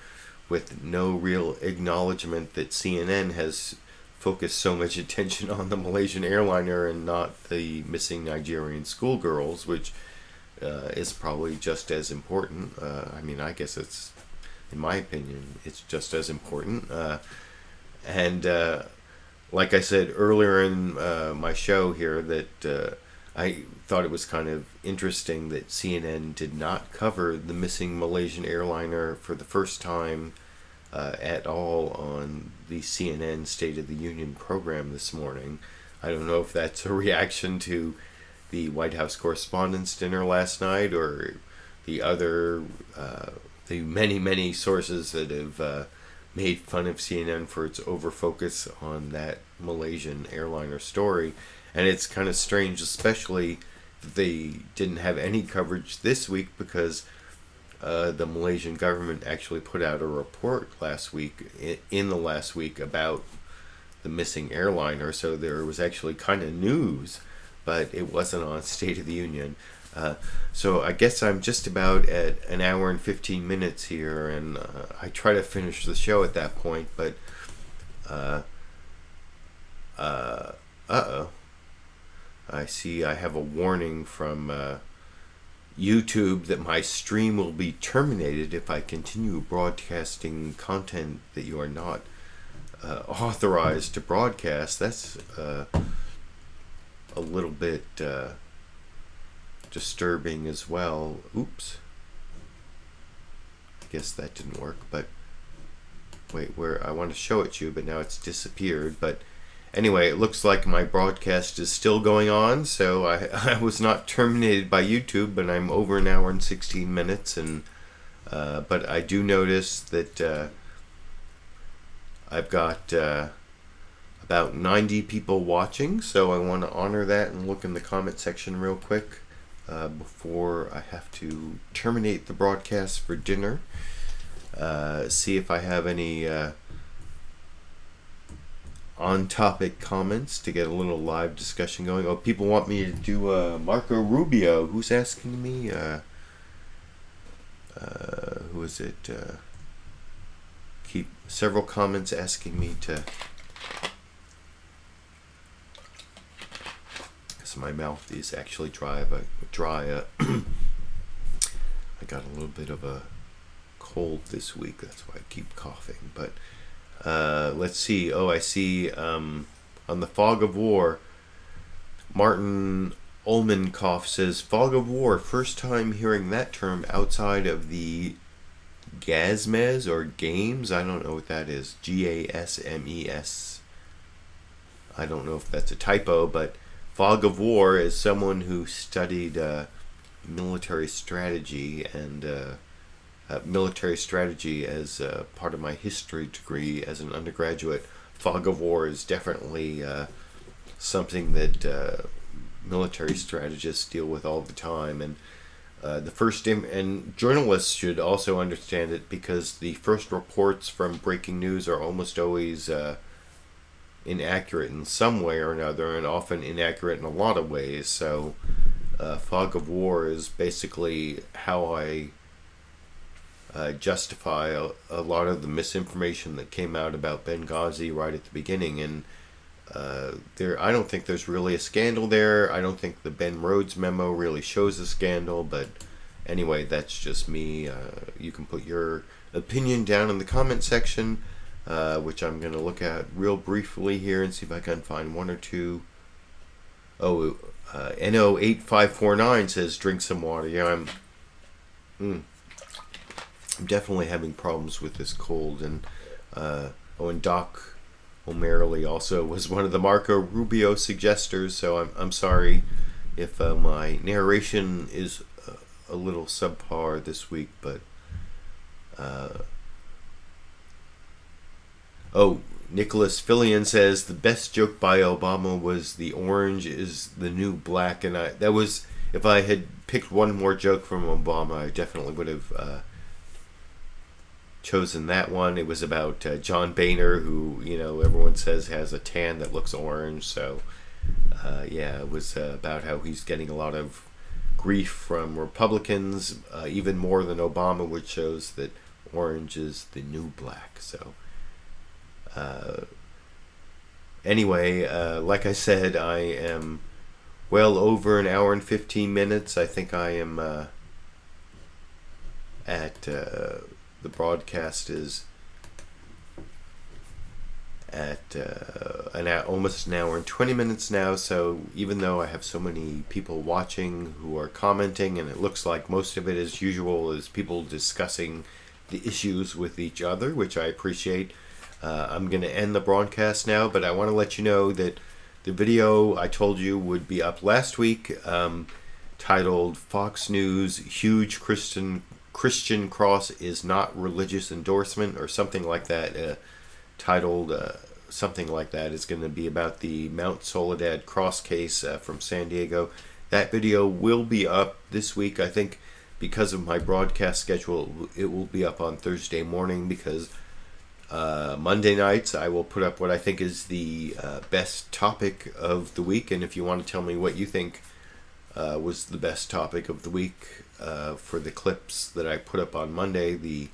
with no real acknowledgement that CNN has focused so much attention on the Malaysian airliner and not the missing Nigerian schoolgirls, which is probably just as important. I mean, I guess it's, in my opinion, it's just as important. And like I said earlier in my show here, that I thought it was kind of interesting that CNN did not cover the missing Malaysian airliner for the first time at all on the CNN State of the Union program this morning. I don't know if that's a reaction to the White House Correspondents' dinner last night, or the other, the many sources that have made fun of CNN for its overfocus on that Malaysian airliner story. And it's kind of strange, especially that they didn't have any coverage this week, because the Malaysian government actually put out a report last week, in the last week, about the missing airliner. So there was actually kind of news, but it wasn't on State of the Union. So I guess I'm just about at an hour and 15 minutes here, and I try to finish the show at that point, but uh-oh. I see I have a warning from YouTube that my stream will be terminated if I continue broadcasting content that you are not authorized to broadcast. That's a little bit disturbing as well. Oops. I guess that didn't work, but wait, where I want to show it to you, but now it's disappeared. But anyway, it looks like my broadcast is still going on, so I was not terminated by YouTube, but I'm over an hour and 16 minutes, and but I do notice that I've got about 90 people watching, so I want to honor that and look in the comment section real quick before I have to terminate the broadcast for dinner. See if I have any on-topic comments to get a little live discussion going. Oh, people want me to do Marco Rubio. Who's asking me? Who is it? Keep several comments asking me to. So my mouth is actually dry. I got a little bit of a cold this week. That's why I keep coughing. But let's see. Oh, I see on the Fog of War, Martin Olmenkoff says, Fog of War, first time hearing that term outside of the Gazmes or Games. I don't know what that is. Gasmes. I don't know if that's a typo, but Fog of War is someone who studied military strategy, and military strategy as part of my history degree as an undergraduate. Fog of War is definitely something that military strategists deal with all the time, and and journalists should also understand it, because the first reports from breaking news are almost always inaccurate in some way or another, and often inaccurate in a lot of ways. So Fog of War is basically how I justify a lot of the misinformation that came out about Benghazi right at the beginning. And I don't think there's really a scandal there. I don't think the Ben Rhodes memo really shows a scandal, but anyway, that's just me. You can put your opinion down in the comment section, which I'm going to look at real briefly here and see if I can find one or two. Oh, NO8549 says drink some water. Yeah, I'm definitely having problems with this cold, and and Doc O'Malley also was one of the Marco Rubio suggesters, so I'm sorry if my narration is a little subpar this week, but Nicholas Fillion says the best joke by Obama was the orange is the new black, and that was, if I had picked one more joke from Obama, I definitely would have chosen that one. It was about John Boehner, who, you know, everyone says has a tan that looks orange. So it was about how he's getting a lot of grief from Republicans, even more than Obama, which shows that orange is the new black. So anyway, like I said, I am well over an hour and 15 minutes. I think I am at the broadcast is at almost an hour and 20 minutes now. So even though I have so many people watching who are commenting, and it looks like most of it, as usual, is people discussing the issues with each other, which I appreciate, I'm going to end the broadcast now, but I want to let you know that the video I told you would be up last week, titled Fox News Huge Christian Cross is Not Religious Endorsement, or something like that, titled something like that, is going to be about the Mount Soledad cross case from San Diego. That video will be up this week. I think because of my broadcast schedule, it will be up on Thursday morning, because Monday nights I will put up what I think is the best topic of the week. And if you want to tell me what you think was the best topic of the week for the clips that I put up on Monday, the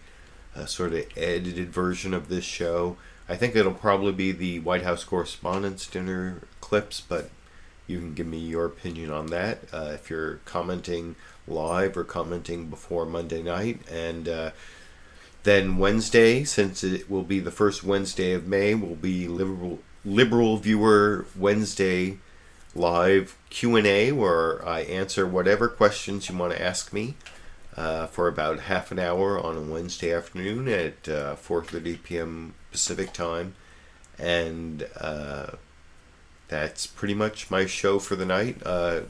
sort of edited version of this show, I think it'll probably be the White House Correspondents' dinner clips, but you can give me your opinion on that if you're commenting live or commenting before Monday night. And then Wednesday, since it will be the first Wednesday of May, will be Liberal Viewer Wednesday live Q&A, where I answer whatever questions you want to ask me for about half an hour on a Wednesday afternoon at 4:30 p.m. Pacific time. And that's pretty much my show for the night.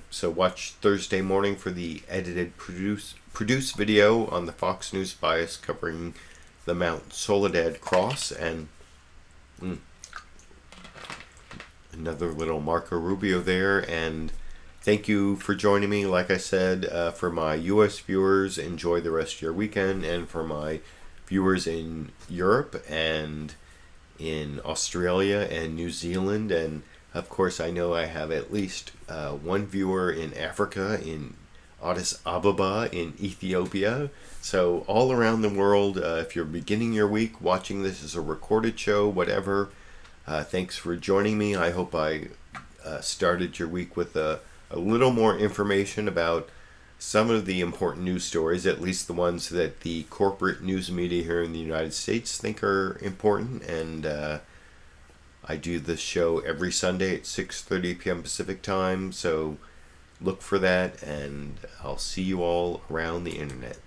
So watch Thursday morning for the edited produced video on the Fox News bias covering the Mount Soledad cross. And another little Marco Rubio there. And thank you for joining me. Like I said, for my U.S. viewers, enjoy the rest of your weekend. And for my viewers in Europe and in Australia and New Zealand, and of course I know I have at least one viewer in Africa, in Addis Ababa in Ethiopia. So all around the world, if you're beginning your week watching this as a recorded show, whatever, thanks for joining me. I hope I started your week with a little more information about some of the important news stories, at least the ones that the corporate news media here in the United States think are important. And I do this show every Sunday at 6:30 p.m. Pacific time, so look for that, and I'll see you all around the internet.